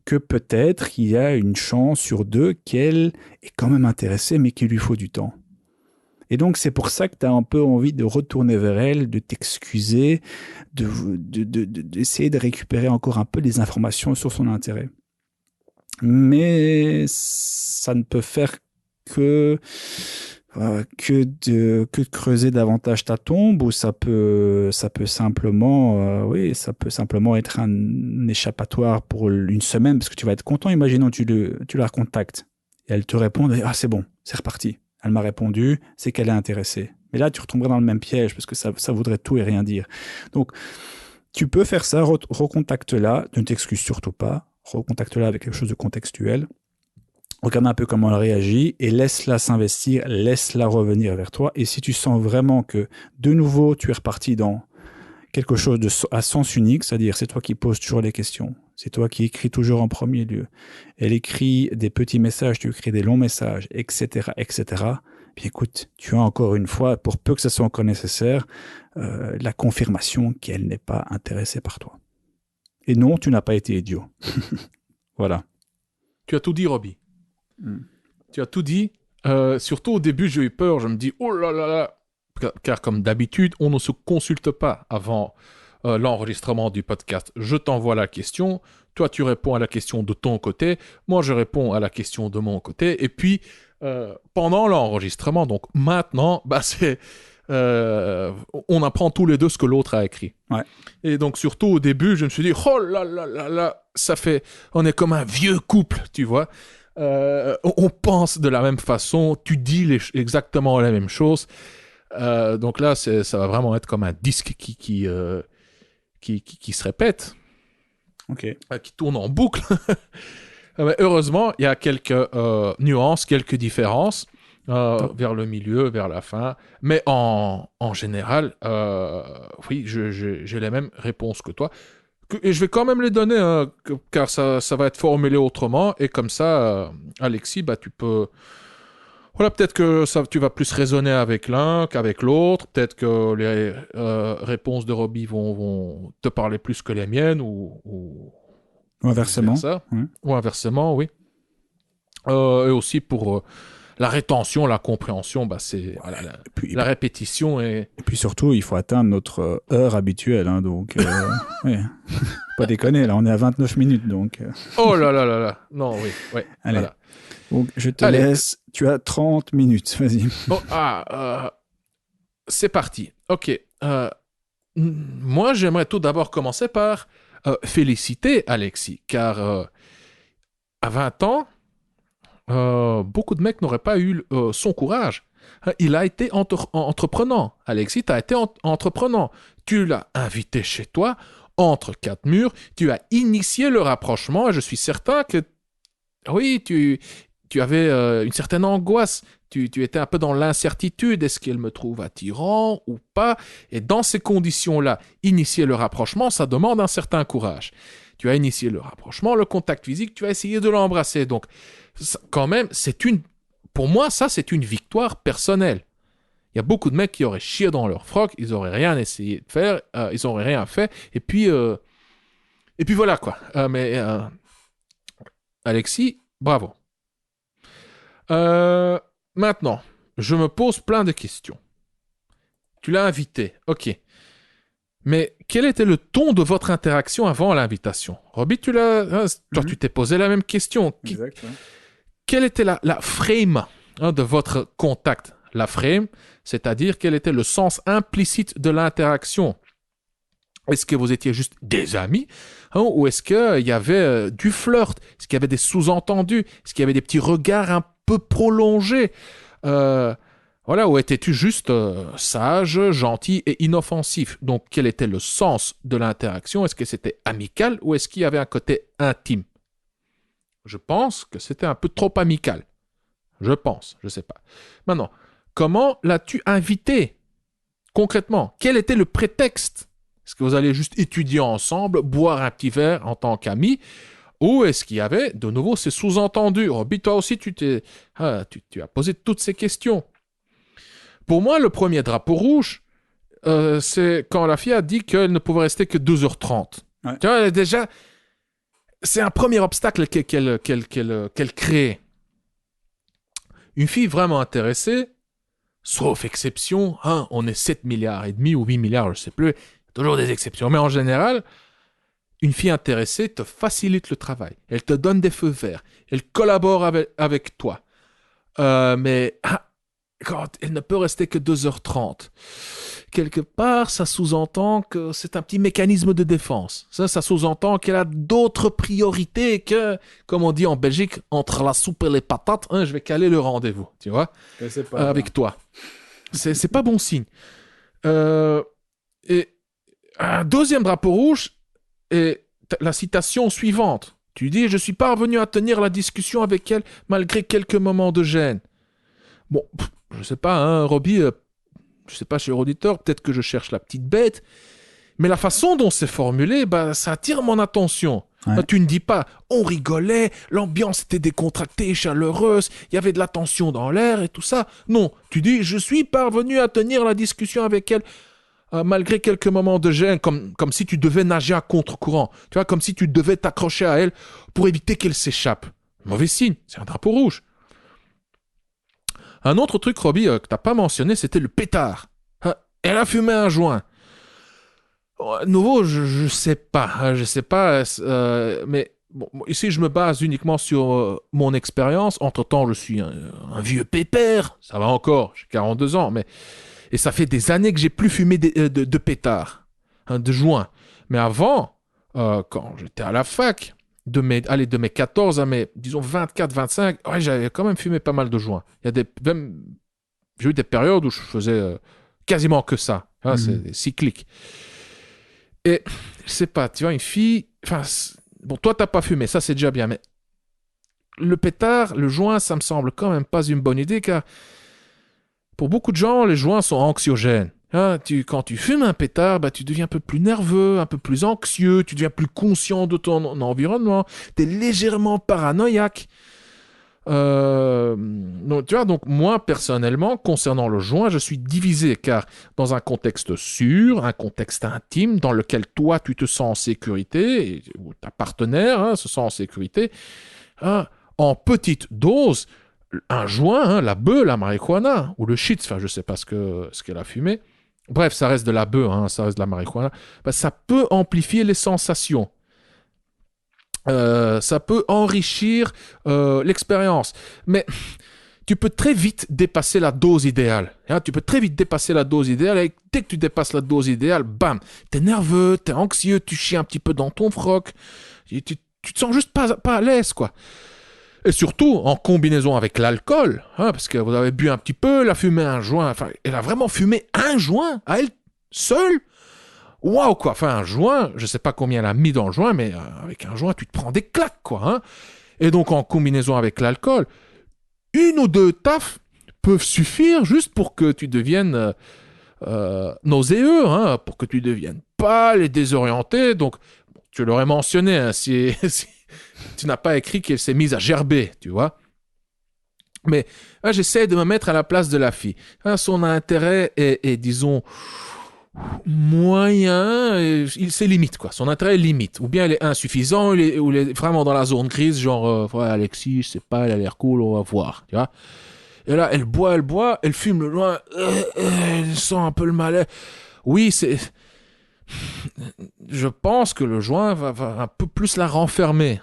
Que peut-être il y a une chance sur deux qu'elle est quand même intéressée, mais qu'il lui faut du temps. Et donc, c'est pour ça que tu as un peu envie de retourner vers elle, de t'excuser, d'essayer de récupérer encore un peu des informations sur son intérêt. Mais ça ne peut faire que de creuser davantage ta tombe, ou ça peut simplement, ça peut simplement être un échappatoire pour une semaine, parce que tu vas être content. Imaginons tu la recontactes et elle te répond, ah c'est bon, c'est reparti. Elle m'a répondu, c'est qu'elle est intéressée. Mais là, tu retomberais dans le même piège, parce que ça voudrait tout et rien dire. Donc, tu peux faire ça, recontacte-la, ne t'excuse surtout pas, recontacte-la avec quelque chose de contextuel, regarde un peu comment elle réagit, et laisse-la s'investir, laisse-la revenir vers toi. Et si tu sens vraiment que, de nouveau, tu es reparti dans quelque chose à sens unique, c'est-à-dire c'est toi qui poses toujours les questions, c'est toi qui écris toujours en premier lieu, elle écrit des petits messages, tu écris des longs messages, etc., etc., bien écoute, tu as encore une fois, pour peu que ce soit encore nécessaire, la confirmation qu'elle n'est pas intéressée par toi. Et non, tu n'as pas été idiot. Voilà. Tu as tout dit, Robbie. Tu as tout dit. Surtout au début, j'ai eu peur. Je me dis, oh là là là. Car comme d'habitude, on ne se consulte pas avant l'enregistrement du podcast. Je t'envoie la question, toi tu réponds à la question de ton côté, moi je réponds à la question de mon côté, et puis pendant l'enregistrement, donc maintenant, on apprend tous les deux ce que l'autre a écrit. Ouais. Et donc surtout au début, je me suis dit, oh là là là là, on est comme un vieux couple, tu vois. On pense de la même façon, tu dis exactement la même chose. Donc là, ça va vraiment être comme un disque qui se répète, okay. Qui tourne en boucle. Mais heureusement, il y a quelques nuances, quelques différences vers le milieu, vers la fin. Mais en général, oui, j'ai les mêmes réponses que toi. Et je vais quand même les donner, hein, car ça va être formulé autrement. Et comme ça, Alexis, bah, tu peux... Voilà, peut-être que tu vas plus raisonner avec l'un qu'avec l'autre. Peut-être que les réponses de Robbie vont te parler plus que les miennes ou inversement. Ouais. Ou inversement, oui. Et aussi pour la rétention, la compréhension, bah, c'est voilà, la répétition. Et puis surtout, il faut atteindre notre heure habituelle. Hein, donc, ouais. Pas déconner, là, on est à 29 minutes. Donc, Oh là là là là. Non, oui. Ouais, allez. voilà. Donc, je te laisse. Tu as 30 minutes. Vas-y. Oh, c'est parti. OK. Moi, j'aimerais tout d'abord commencer par féliciter Alexis, car à 20 ans, beaucoup de mecs n'auraient pas eu son courage. Il a été entreprenant. Alexis, tu as été entreprenant. Tu l'as invité chez toi, entre quatre murs. Tu as initié le rapprochement et je suis certain que, oui, tu avais une certaine angoisse. Tu étais un peu dans l'incertitude. Est-ce qu'elle me trouve attirant ou pas? Et dans ces conditions-là, initier le rapprochement, ça demande un certain courage. Tu as initié le rapprochement, le contact physique, tu as essayé de l'embrasser. Donc, quand même, pour moi, ça, c'est une victoire personnelle. Il y a beaucoup de mecs qui auraient chié dans leur froc, ils n'auraient rien essayé de faire, ils n'auraient rien fait, et puis voilà, quoi. Mais Alexis, bravo. Maintenant, je me pose plein de questions. Tu l'as invité, ok. Mais quel était le ton de votre interaction avant l'invitation? Robbie, tu t'es posé la même question. Exact, ouais. Quelle était la frame de votre contact? La frame, c'est-à-dire quel était le sens implicite de l'interaction? Est-ce que vous étiez juste des amis ou est-ce qu'il y avait du flirt? Est-ce qu'il y avait des sous-entendus? Est-ce qu'il y avait des petits regards un peu prolongés? Voilà, ou étais-tu juste sage, gentil et inoffensif? Donc, quel était le sens de l'interaction? Est-ce que c'était amical ou est-ce qu'il y avait un côté intime? Je pense que c'était un peu trop amical. Je pense, je sais pas. Maintenant, comment l'as-tu invité? Concrètement, quel était le prétexte? Est-ce que vous allez juste étudier ensemble, boire un petit verre en tant qu'amis? Ou est-ce qu'il y avait de nouveau ces sous-entendus? Robbie, toi aussi, tu as posé toutes ces questions. Pour moi, le premier drapeau rouge, c'est quand la fille a dit qu'elle ne pouvait rester que 2h30. Ouais. Tu vois, déjà, c'est un premier obstacle qu'elle crée. Une fille vraiment intéressée, sauf exception, hein, on est 7 milliards et demi ou 8 milliards, je ne sais plus, il y a toujours des exceptions, mais en général, une fille intéressée te facilite le travail, elle te donne des feux verts, elle collabore avec toi, mais quand elle ne peut rester que 2h30, quelque part, ça sous-entend que c'est un petit mécanisme de défense. Ça sous-entend qu'elle a d'autres priorités que, comme on dit en Belgique, entre la soupe et les patates, je vais caler le rendez-vous, tu vois, avec toi. C'est pas bon signe. Et un deuxième drapeau rouge est la citation suivante. Tu dis, je suis parvenu à tenir la discussion avec elle malgré quelques moments de gêne. Bon, je sais pas, hein, Robbie, je sais pas, chez l'auditeur, peut-être que je cherche la petite bête, mais la façon dont c'est formulé, ça attire mon attention. Ouais. Tu ne dis pas, on rigolait, l'ambiance était décontractée et chaleureuse, il y avait de la tension dans l'air et tout ça. Non, tu dis, je suis parvenu à tenir la discussion avec elle malgré quelques moments de gêne, comme si tu devais nager à contre-courant, tu vois, comme si tu devais t'accrocher à elle pour éviter qu'elle s'échappe. Mauvais signe, c'est un drapeau rouge. Un autre truc, Robbie, que t'as pas mentionné, c'était le pétard. Elle a fumé un joint. Nouveau, je sais pas, mais bon, ici je me base uniquement sur mon expérience. Entre-temps, je suis un vieux pépère, ça va encore, j'ai 42 ans, et ça fait des années que j'ai plus fumé de pétard, de joint. Mais avant, quand j'étais à la fac, de mes 14 à mes, disons, 24, 25, ouais, j'avais quand même fumé pas mal de joints. J'ai eu des périodes où je faisais quasiment que ça. C'est cyclique. Et je sais pas, tu vois, une fille, bon, toi, t'as pas fumé, ça c'est déjà bien, mais le pétard, le joint, ça me semble quand même pas une bonne idée, car pour beaucoup de gens, les joints sont anxiogènes. Hein, quand tu fumes un pétard, tu deviens un peu plus nerveux, un peu plus anxieux, tu deviens plus conscient de ton environnement, tu es légèrement paranoïaque. Donc, tu vois, donc moi, personnellement, concernant le joint, je suis divisé, car dans un contexte sûr, un contexte intime, dans lequel toi, tu te sens en sécurité, ou ta partenaire se sent en sécurité, en petite dose, un joint, la beuh, la marijuana, ou le shit, enfin, je sais pas ce qu'elle a fumé, bref, ça reste de la beuh, ça reste de la marijuana, ça peut amplifier les sensations. Ça peut enrichir l'expérience. Mais tu peux très vite dépasser la dose idéale. Tu peux très vite dépasser la dose idéale et dès que tu dépasses la dose idéale, bam, t'es nerveux, t'es anxieux, tu chies un petit peu dans ton froc. Tu te sens juste pas à l'aise, quoi. Et surtout, en combinaison avec l'alcool, parce que vous avez bu un petit peu, elle a fumé un joint, enfin, elle a vraiment fumé un joint à elle seule. Waouh, quoi. Enfin, un joint, je sais pas combien elle a mis dans le joint, mais avec un joint, tu te prends des claques, quoi. Et donc, en combinaison avec l'alcool, 1 ou 2 tafs peuvent suffire juste pour que tu deviennes nauséeux, pour que tu deviennes pâle et désorienté. Donc, tu l'aurais mentionné, si tu n'as pas écrit qu'elle s'est mise à gerber, tu vois. Mais j'essaie de me mettre à la place de la fille. Son intérêt est disons, moyen, c'est limite, quoi. Son intérêt est limite. Ou bien elle est insuffisant, ou elle est vraiment dans la zone grise, genre, Alexis, je sais pas, elle a l'air cool, on va voir, tu vois. Et là, elle boit, elle fume le loin, elle sent un peu le malaise. Oui, je pense que le joint va un peu plus la renfermer.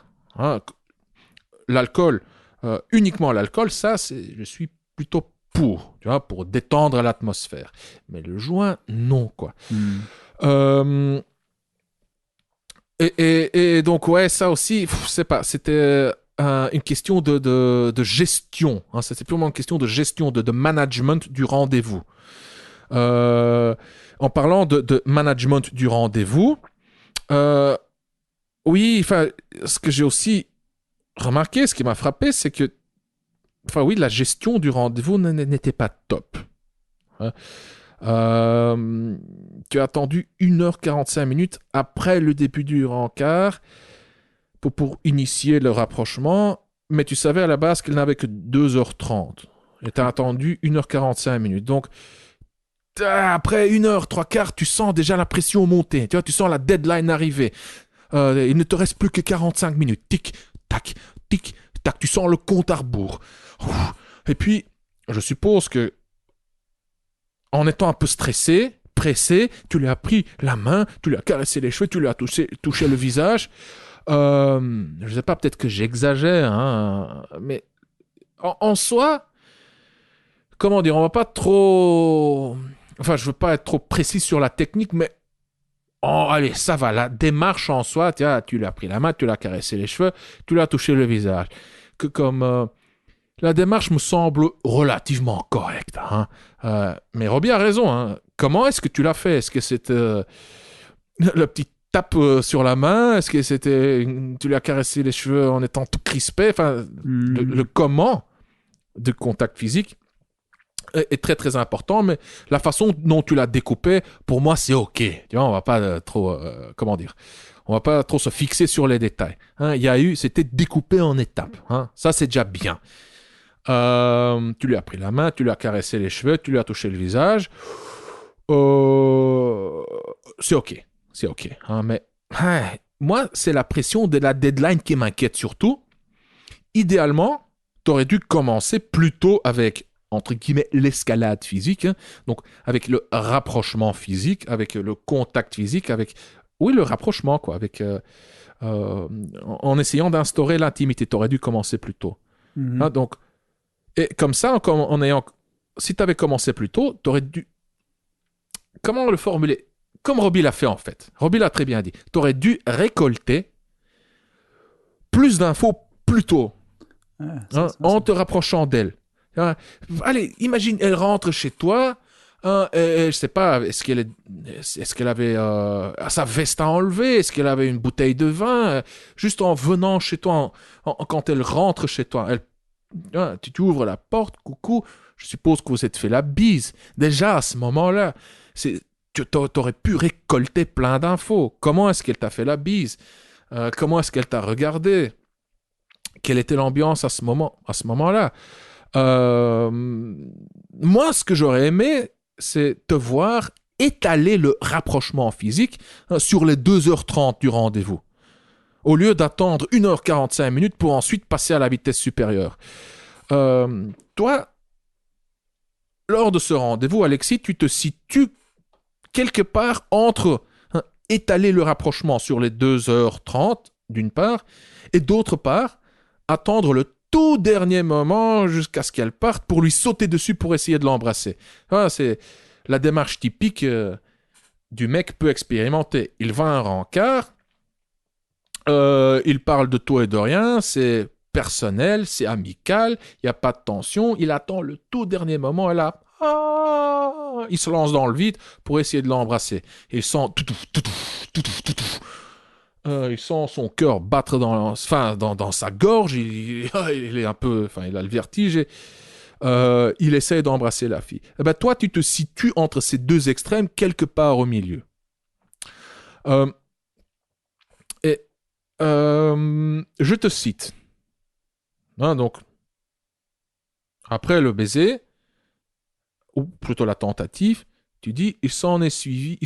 L'alcool, uniquement l'alcool, ça, je suis plutôt pour détendre l'atmosphère. Mais le joint, non, quoi. Et donc, ouais, ça aussi, c'est pas, c'était une question de gestion. C'était purement une question de gestion, de management du rendez-vous. En parlant de management du rendez-vous, oui, enfin, ce que j'ai aussi remarqué, ce qui m'a frappé, c'est que la gestion du rendez-vous n'était pas top. Tu as attendu 1h45 après le début du rencard pour initier le rapprochement, mais tu savais à la base qu'elle n'avait que 2h30. Et tu as attendu 1h45. Donc, après 1h03, tu sens déjà la pression monter. Tu sens la deadline arriver. Il ne te reste plus que 45 minutes. Tic, tac, tic, tac. Tu sens le compte à rebours. Et puis, je suppose que, en étant un peu stressé, pressé, tu lui as pris la main, tu lui as caressé les cheveux, tu lui as touché le visage. Je ne sais pas, peut-être que j'exagère, mais en soi, comment dire, on va pas trop... Enfin, je veux pas être trop précis sur la technique, mais allez, ça va, la démarche en soi, tu lui as pris la main, tu lui as caressé les cheveux, tu lui as touché le visage. La démarche me semble relativement correcte. Mais Robbie a raison. Comment est-ce que tu l'as fait? Est-ce que c'était le petit tape sur la main? Est-ce que c'était tu lui as caressé les cheveux en étant tout crispé? Enfin, le comment de contact physique est très très important, mais la façon dont tu l'as découpé, pour moi, c'est OK. Tu vois, on va pas trop on va pas trop se fixer sur les détails. C'était découpé en étapes. Ça, c'est déjà bien. Tu lui as pris la main, tu lui as caressé les cheveux, tu lui as touché le visage. C'est OK. Mais moi, c'est la pression de la deadline qui m'inquiète surtout. Idéalement, tu aurais dû commencer plutôt avec, entre guillemets, l'escalade physique. Donc, avec le rapprochement physique, avec le contact physique, le rapprochement, quoi. En essayant d'instaurer l'intimité. Tu aurais dû commencer plus tôt. Donc, et comme ça, si tu avais commencé plus tôt, tu aurais dû... Comment le formuler? Comme Robbie l'a fait, en fait. Robbie l'a très bien dit. Tu aurais dû récolter plus d'infos plus tôt, en te rapprochant d'elle. Allez, imagine, elle rentre chez toi, Je sais pas, est-ce qu'elle avait sa veste à enlever, est-ce qu'elle avait une bouteille de vin, juste en venant chez toi, quand elle rentre chez toi, tu ouvres la porte, coucou, je suppose que vous êtes fait la bise. Déjà, à ce moment-là, tu aurais pu récolter plein d'infos. Comment est-ce qu'elle t'a fait la bise? Comment est-ce qu'elle t'a regardé? Quelle était l'ambiance à ce moment-là? Euh, Moi, ce que j'aurais aimé, c'est te voir étaler le rapprochement physique sur les 2h30 du rendez-vous, au lieu d'attendre 1h45 pour ensuite passer à la vitesse supérieure. Toi, lors de ce rendez-vous, Alexis, tu te situes quelque part entre étaler le rapprochement sur les 2h30, d'une part, et d'autre part, attendre le tout dernier moment jusqu'à ce qu'elle parte pour lui sauter dessus pour essayer de l'embrasser. C'est la démarche typique du mec peu expérimenté. Il va à un rencard, il parle de tout et de rien, c'est personnel, c'est amical, il n'y a pas de tension, il attend le tout dernier moment, et là, il se lance dans le vide pour essayer de l'embrasser. Il sent il sent son cœur battre dans sa gorge, il est un peu, il a le vertige, et il essaie d'embrasser la fille. Eh ben, toi, tu te situes entre ces deux extrêmes, quelque part au milieu. Euh, et je te cite. Donc, après le baiser, ou plutôt la tentative, tu dis, il s'en est suivi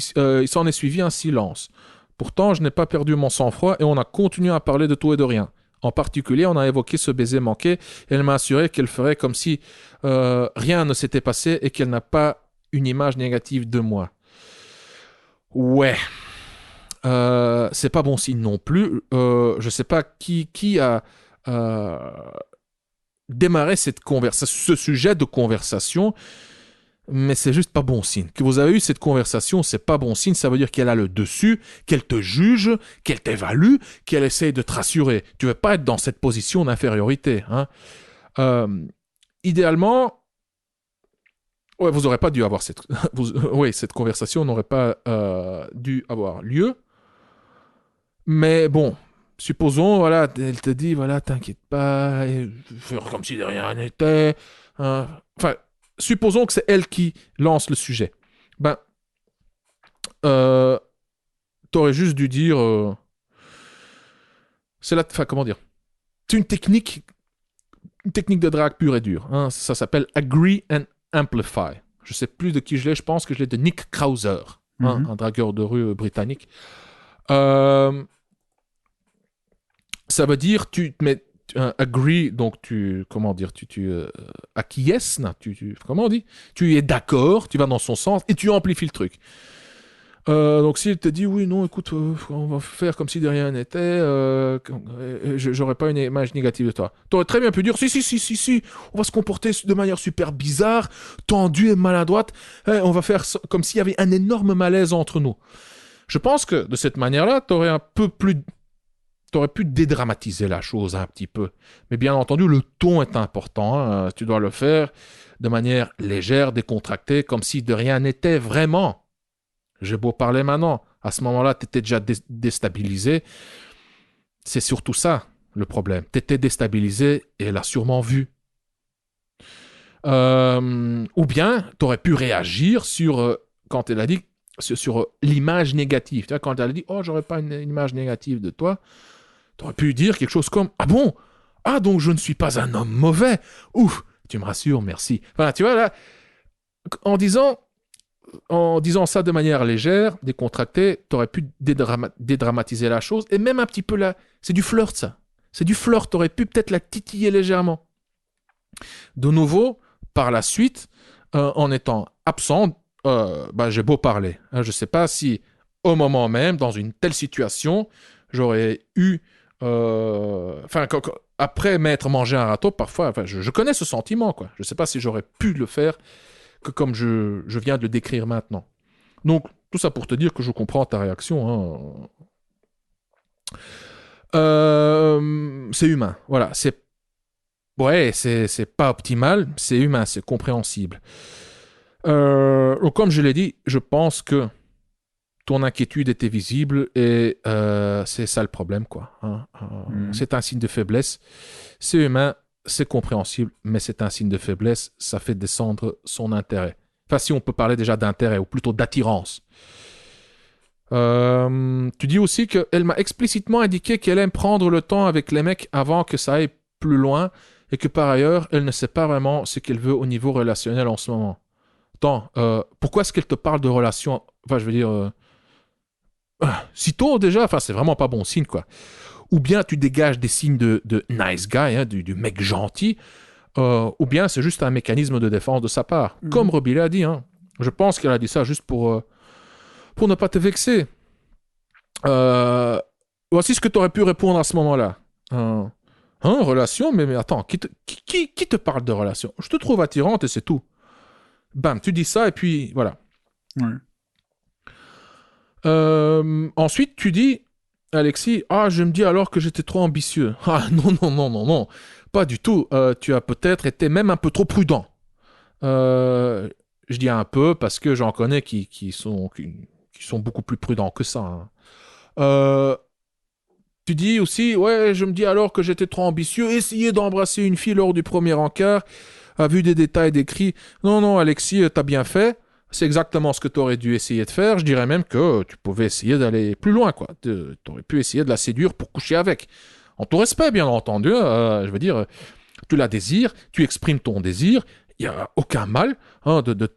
un silence. Pourtant, je n'ai pas perdu mon sang-froid et on a continué à parler de tout et de rien. En particulier, on a évoqué ce baiser manqué et elle m'a assuré qu'elle ferait comme si rien ne s'était passé et qu'elle n'a pas une image négative de moi. Ouais, c'est pas bon signe non plus. Je sais pas qui a démarré ce sujet de conversation, mais c'est juste pas bon signe. Que vous avez eu cette conversation, c'est pas bon signe. Ça veut dire qu'elle a le dessus, qu'elle te juge, qu'elle t'évalue, qu'elle essaye de te rassurer. Tu veux pas être dans cette position d'infériorité. Idéalement, ouais, vous n'aurez pas dû avoir cette conversation n'aurait pas dû avoir lieu. Mais bon, supposons, voilà, elle te dit, voilà, t'inquiète pas, faire comme si de rien n'était. Enfin, supposons que c'est elle qui lance le sujet. Ben, t'aurais juste dû dire, comment dire, c'est une technique de drague pure et dure. Ça s'appelle Agree and Amplify. Je sais plus de qui je l'ai, je pense que je l'ai de Nick Krauser, un dragueur de rue britannique. Ça veut dire, tu te mets agree, donc tu acquiesces, comment on dit, tu es d'accord, tu vas dans son sens et tu amplifies le truc. Donc s'il te dit oui, non, écoute, on va faire comme si de rien n'était, j'aurais pas une image négative de toi. T'aurais très bien pu dire si, on va se comporter de manière super bizarre, tendue et maladroite, on va faire comme s'il y avait un énorme malaise entre nous. Je pense que de cette manière-là, t'aurais pu dédramatiser la chose un petit peu. Mais bien entendu, le ton est important. Tu dois le faire de manière légère, décontractée, comme si de rien n'était vraiment. J'ai beau parler maintenant. À ce moment-là, tu étais déjà déstabilisé. C'est surtout ça, le problème. Tu étais déstabilisé et elle a sûrement vu. Ou bien, tu aurais pu réagir quand elle a dit, sur l'image négative. Tu vois, quand elle a dit, oh, j'aurais pas une image négative de toi, tu aurais pu dire quelque chose comme, ah bon? Ah, donc je ne suis pas un homme mauvais. Ouf, tu me rassures, merci. Enfin, tu vois, là, en disant ça de manière légère, décontractée, tu aurais pu dédramatiser la chose, et même un petit peu là, c'est du flirt, ça. C'est du flirt, tu aurais pu peut-être la titiller légèrement. De nouveau, par la suite, en étant absent, j'ai beau parler. Je ne sais pas si, au moment même, dans une telle situation, j'aurais eu... après m'être mangé un râteau, parfois, je connais ce sentiment, quoi. Je ne sais pas si j'aurais pu le faire que comme je viens de le décrire maintenant. Donc, tout ça pour te dire que je comprends ta réaction. C'est humain. Voilà, c'est pas optimal, c'est humain, c'est compréhensible. Comme je l'ai dit, je pense que ton inquiétude était visible et c'est ça le problème, quoi. Hein. C'est un signe de faiblesse. C'est humain, c'est compréhensible, mais c'est un signe de faiblesse. Ça fait descendre son intérêt. Enfin, si on peut parler déjà d'intérêt, ou plutôt d'attirance. Tu dis aussi qu'elle m'a explicitement indiqué qu'elle aime prendre le temps avec les mecs avant que ça aille plus loin et que par ailleurs, elle ne sait pas vraiment ce qu'elle veut au niveau relationnel en ce moment. Attends, pourquoi est-ce qu'elle te parle de relation? Enfin, je veux dire... si tôt déjà, enfin, c'est vraiment pas bon signe, quoi. Ou bien tu dégages des signes de nice guy, hein, du mec gentil, ou bien c'est juste un mécanisme de défense de sa part. Comme Robbie l'a dit, hein. Je pense qu'elle a dit ça juste pour ne pas te vexer. Voici ce que tu aurais pu répondre à ce moment-là. Relation, mais attends, qui te parle de relation? Je te trouve attirante et c'est tout. Bam, tu dis ça et puis voilà. Ouais. Ensuite, tu dis, Alexis, je me dis alors que j'étais trop ambitieux. Ah non, pas du tout. Tu as peut-être été même un peu trop prudent. Je dis un peu parce que j'en connais qui sont beaucoup plus prudents que ça. Hein. Tu dis aussi, ouais, je me dis alors que j'étais trop ambitieux, essayer d'embrasser une fille lors du premier encart, a vu des détails décrits. Non, Alexis, t'as bien fait. C'est exactement ce que tu aurais dû essayer de faire. Je dirais même que tu pouvais essayer d'aller plus loin, quoi. Tu aurais pu essayer de la séduire pour coucher avec. En tout respect, bien entendu. Je veux dire, tu la désires, tu exprimes ton désir. Il n'y a aucun mal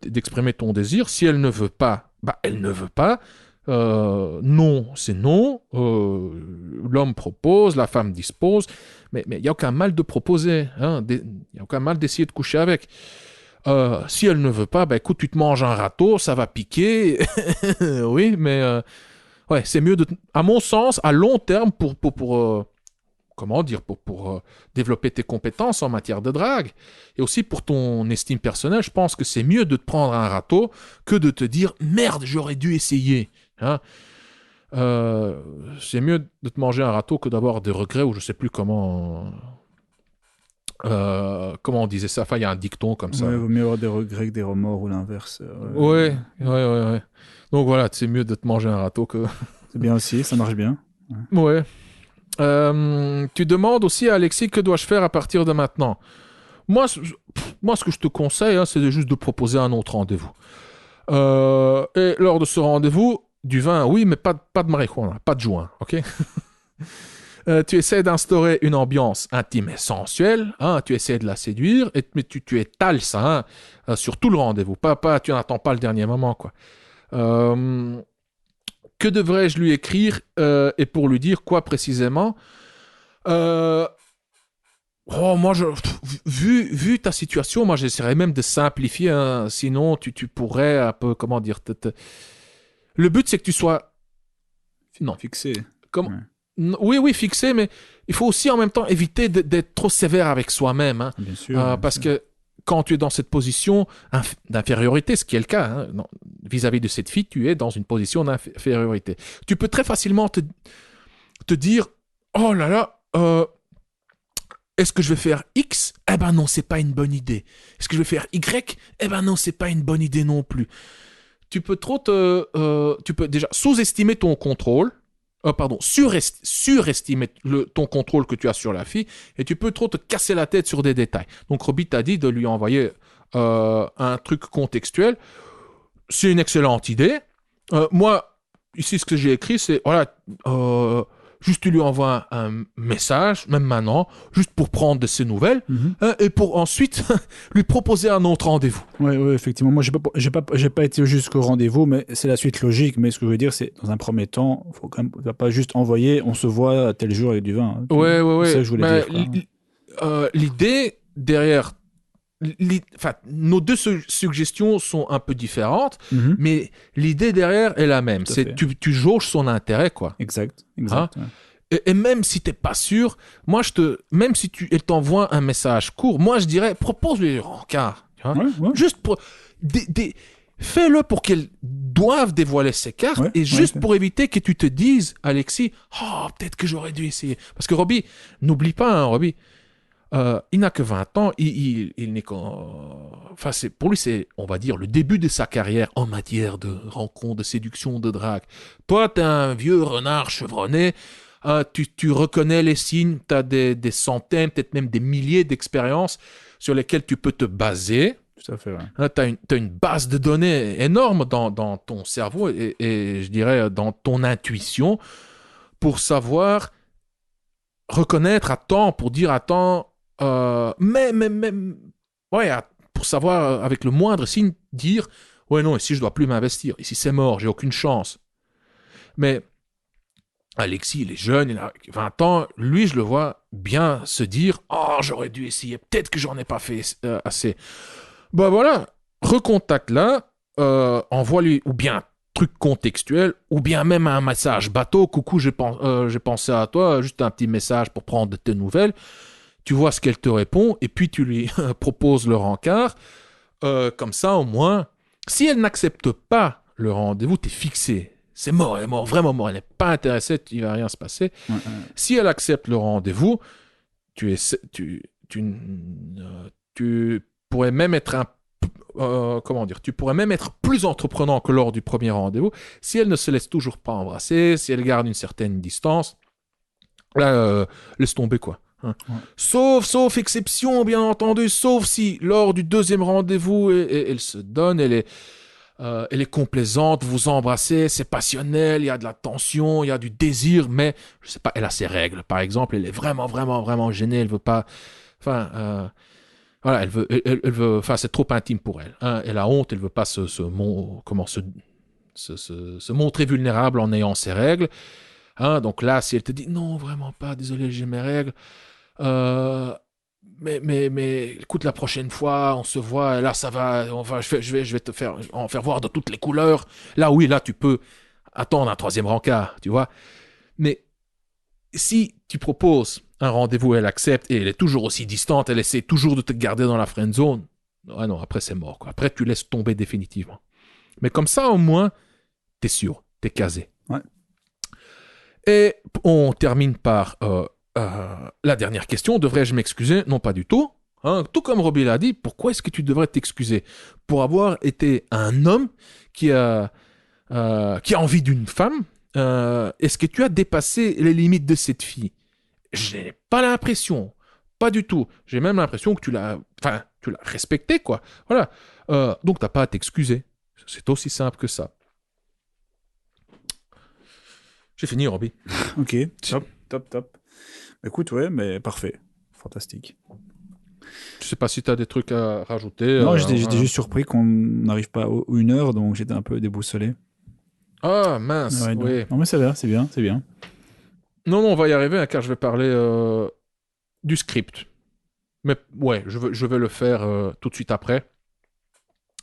d'exprimer ton désir. Si elle ne veut pas, elle ne veut pas. Non, c'est non. L'homme propose, la femme dispose. Mais il n'y a aucun mal de proposer. Il n'y a aucun mal d'essayer de coucher avec. Si elle ne veut pas, écoute, tu te manges un râteau, ça va piquer. Oui, mais ouais, c'est mieux à mon sens, à long terme, pour développer tes compétences en matière de drague. Et aussi pour ton estime personnelle, je pense que c'est mieux de te prendre un râteau que de te dire « Merde, j'aurais dû essayer. » Hein. C'est mieux de te manger un râteau que d'avoir des regrets ou je sais plus comment on disait ça. Enfin, il y a un dicton comme ça. Ouais, vaut mieux avoir des regrets que des remords ou l'inverse. Ouais. Donc voilà, c'est mieux de te manger un râteau que... C'est bien aussi, ça marche bien. Ouais. Tu demandes aussi à Alexis que dois-je faire à partir de maintenant. Moi, ce que je te conseille, c'est juste de proposer un autre rendez-vous. Et lors de ce rendez-vous, du vin, oui, mais pas de marijuana, pas de joint, ok? Tu essaies d'instaurer une ambiance intime et sensuelle, tu essaies de la séduire, mais tu étales ça sur tout le rendez-vous. Tu n'attends pas le dernier moment, quoi. Que devrais-je lui écrire et pour lui dire quoi précisément? Moi, vu ta situation, moi, j'essaierais même de simplifier. Hein. Sinon, tu pourrais un peu, comment dire, le but, c'est que tu sois... Non. Fixé. Oui, fixé, mais il faut aussi en même temps éviter d'être trop sévère avec soi-même. Hein. Bien sûr. Parce que quand tu es dans cette position d'infériorité, ce qui est le cas, hein, vis-à-vis de cette fille, tu es dans une position d'infériorité. Tu peux très facilement te dire, oh là là, est-ce que je vais faire X? Eh ben non, c'est pas une bonne idée. Est-ce que je vais faire Y? Eh ben non, c'est pas une bonne idée non plus. Tu peux tu peux déjà sous-estimer ton contrôle, surestimer ton contrôle que tu as sur la fille, et tu peux trop te casser la tête sur des détails. Donc Robbie t'a dit de lui envoyer un truc contextuel. C'est une excellente idée. Moi, ici, ce que j'ai écrit, c'est voilà, juste tu lui envoies un message, même maintenant, juste pour prendre de ses nouvelles, et pour ensuite lui proposer un autre rendez-vous. Oui, effectivement. Moi, j'ai pas été jusqu'au rendez-vous, mais c'est la suite logique. Mais ce que je veux dire, c'est dans un premier temps, faut quand même pas juste envoyer, on se voit à tel jour avec du vin. Hein. Ouais. C'est ça que je voulais dire. L'idée derrière... nos deux suggestions sont un peu différentes, mais l'idée derrière est la même. C'est tu jauges son intérêt, quoi. Exact. Hein? Ouais. Et même si t'es pas sûr, moi même si elle t'envoie un message court, moi je dirais propose-lui le rencard. Juste pour fais-le pour qu'elle doive dévoiler ses cartes et juste pour éviter que tu te dises, Alexis, peut-être que j'aurais dû essayer. Parce que Robbie, n'oublie pas, Robbie. Il n'a que 20 ans, il n'est enfin, pour lui, c'est, on va dire, le début de sa carrière en matière de rencontre, de séduction, de drague. Toi, t'es un vieux renard chevronné, tu reconnais les signes, t'as des centaines, peut-être même des milliers d'expériences sur lesquelles tu peux te baser. Tout à fait, ouais. T'as une base de données énorme dans ton cerveau et je dirais dans ton intuition pour savoir reconnaître à temps, pour dire à temps, ouais, pour savoir avec le moindre signe dire, ouais non, ici je dois plus m'investir, ici c'est mort, j'ai aucune chance. Mais Alexis, il est jeune, il a 20 ans, lui je le vois bien se dire, oh j'aurais dû essayer, peut-être que j'en ai pas fait assez. Bah voilà, recontacte-la, envoie-lui ou bien truc contextuel, ou bien même un message bateau, coucou, j'ai pensé à toi, juste un petit message pour prendre de tes nouvelles. Tu vois ce qu'elle te répond, et puis tu lui proposes le rencard. Comme ça, au moins, si elle n'accepte pas le rendez-vous, t'es fixé. C'est mort, elle est mort, vraiment mort, elle n'est pas intéressée, il va rien se passer. Ouais. Si elle accepte le rendez-vous, tu pourrais même être comment dire, tu pourrais même être plus entreprenant que lors du premier rendez-vous si elle ne se laisse toujours pas embrasser, si elle garde une certaine distance. Là, laisse tomber quoi. Hein. Ouais. Sauf exception, bien entendu, sauf si lors du deuxième rendez-vous, elle se donne, elle est complaisante, vous embrassez, c'est passionnel, il y a de la tension, il y a du désir, mais je sais pas, elle a ses règles. Par exemple, elle est vraiment, vraiment, vraiment gênée, elle veut pas. Enfin, voilà, elle veut, enfin, c'est trop intime pour elle. Hein. Elle a honte, elle veut pas se montrer vulnérable en ayant ses règles. Hein. Donc là, si elle te dit non, vraiment pas, désolé, j'ai mes règles. Euh, mais, écoute, la prochaine fois, on se voit. Là, ça va. Je vais te faire, en faire voir de toutes les couleurs. Là, oui, là, tu peux attendre un troisième rencard, tu vois. Mais si tu proposes un rendez-vous, elle accepte et elle est toujours aussi distante, elle essaie toujours de te garder dans la friend zone. Ah non, après c'est mort, quoi. Après tu laisses tomber définitivement. Mais comme ça, au moins, t'es sûr, t'es casé. Ouais. Et on termine par la dernière question. Devrais-je m'excuser? Non, pas du tout. Hein, tout comme Robbie l'a dit, pourquoi est-ce que tu devrais t'excuser? Pour avoir été un homme qui a envie d'une femme. Est-ce que tu as dépassé les limites de cette fille? Je n'ai pas l'impression. Pas du tout. J'ai même l'impression que tu l'as respecté, quoi. Voilà. Donc, t'as pas à t'excuser. C'est aussi simple que ça. J'ai fini, Robbie. Ok, top. Écoute, ouais, mais parfait. Fantastique. Je sais pas si tu as des trucs à rajouter. Non, j'étais juste surpris qu'on n'arrive pas aux 1 heure, donc j'étais un peu déboussolé. Ah, mince, Ouais, oui. Non, mais c'est bien. Non, on va y arriver, hein, car je vais parler du script. Mais ouais, je vais le faire tout de suite après.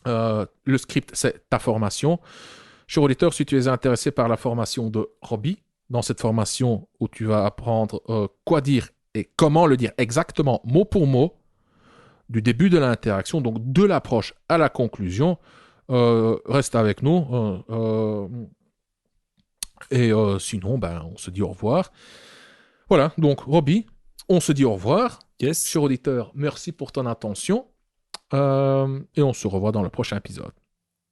Le script, c'est ta formation. Cher auditeur, si tu es intéressé par la formation de Robbie, dans cette formation où tu vas apprendre quoi dire et comment le dire exactement, mot pour mot, du début de l'interaction, donc de l'approche à la conclusion, reste avec nous. Sinon, ben, on se dit au revoir. Voilà, donc Robbie, on se dit au revoir. Yes. Cher auditeur, merci pour ton attention. Et on se revoit dans le prochain épisode.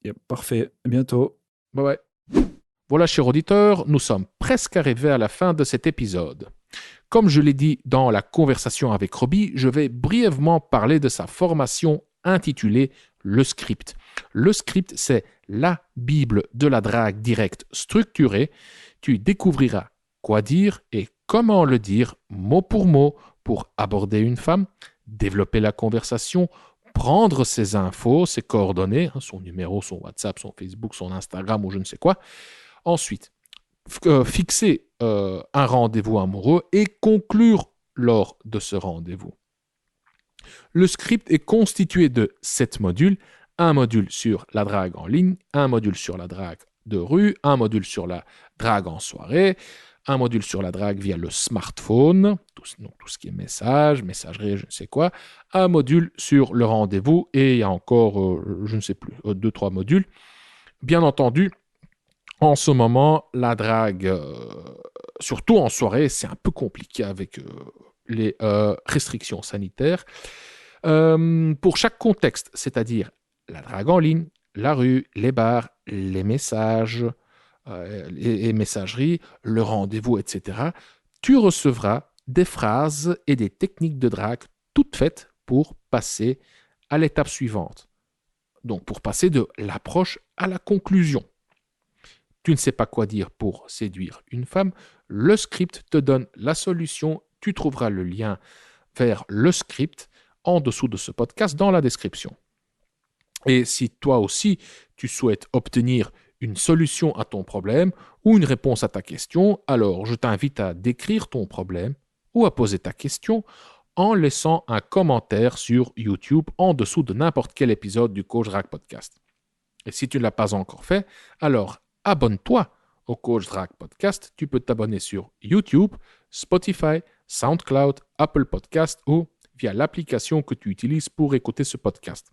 Yep, parfait. À bientôt. Bye bye. Voilà, cher auditeur, nous sommes presque arrivés à la fin de cet épisode. Comme je l'ai dit dans la conversation avec Robbie, je vais brièvement parler de sa formation intitulée Le Script. Le Script, c'est la Bible de la drague directe structurée. Tu découvriras quoi dire et comment le dire mot pour aborder une femme, développer la conversation, prendre ses infos, ses coordonnées, son numéro, son WhatsApp, son Facebook, son Instagram ou je ne sais quoi. Ensuite, fixer un rendez-vous amoureux et conclure lors de ce rendez-vous. Le script est constitué de 7 modules. Un module sur la drague en ligne, un module sur la drague de rue, un module sur la drague en soirée, un module sur la drague via le smartphone, tout ce qui est message, messagerie, je ne sais quoi, un module sur le rendez-vous et il y a encore, je ne sais plus, 2-3 modules. Bien entendu, en ce moment, la drague, surtout en soirée, c'est un peu compliqué avec les restrictions sanitaires. Pour chaque contexte, c'est-à-dire la drague en ligne, la rue, les bars, les messages, les messageries, le rendez-vous, etc., tu recevras des phrases et des techniques de drague toutes faites pour passer à l'étape suivante. Donc, pour passer de l'approche à la conclusion. Tu ne sais pas quoi dire pour séduire une femme, le script te donne la solution. Tu trouveras le lien vers le script en dessous de ce podcast dans la description. Et si toi aussi, tu souhaites obtenir une solution à ton problème ou une réponse à ta question, alors je t'invite à décrire ton problème ou à poser ta question en laissant un commentaire sur YouTube en dessous de n'importe quel épisode du Coach Drague Podcast. Et si tu ne l'as pas encore fait, alors abonne-toi au Coach Drague Podcast. Tu peux t'abonner sur YouTube, Spotify, SoundCloud, Apple Podcast ou via l'application que tu utilises pour écouter ce podcast.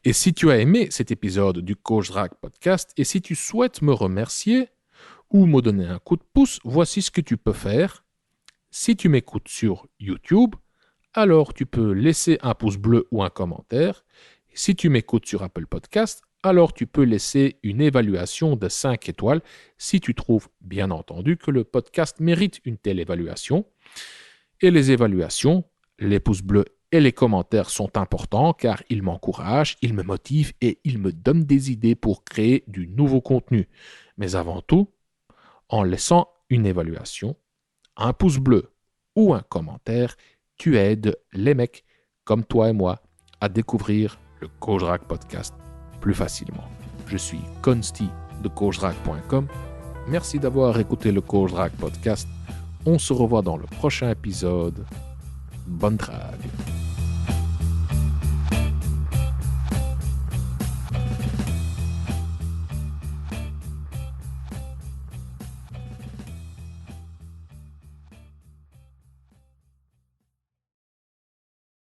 Et si tu as aimé cet épisode du Coach Drague Podcast et si tu souhaites me remercier ou me donner un coup de pouce, voici ce que tu peux faire. Si tu m'écoutes sur YouTube, alors tu peux laisser un pouce bleu ou un commentaire. Si tu m'écoutes sur Apple Podcast, alors tu peux laisser une évaluation de 5 étoiles si tu trouves, bien entendu, que le podcast mérite une telle évaluation. Et les évaluations, les pouces bleus et les commentaires sont importants car ils m'encouragent, ils me motivent et ils me donnent des idées pour créer du nouveau contenu. Mais avant tout, en laissant une évaluation, un pouce bleu ou un commentaire, tu aides les mecs comme toi et moi à découvrir le Coach Drague Podcast plus facilement. Je suis Consti de coachdrague.com. Merci d'avoir écouté le Coach Drague Podcast. On se revoit dans le prochain épisode. Bonne drague.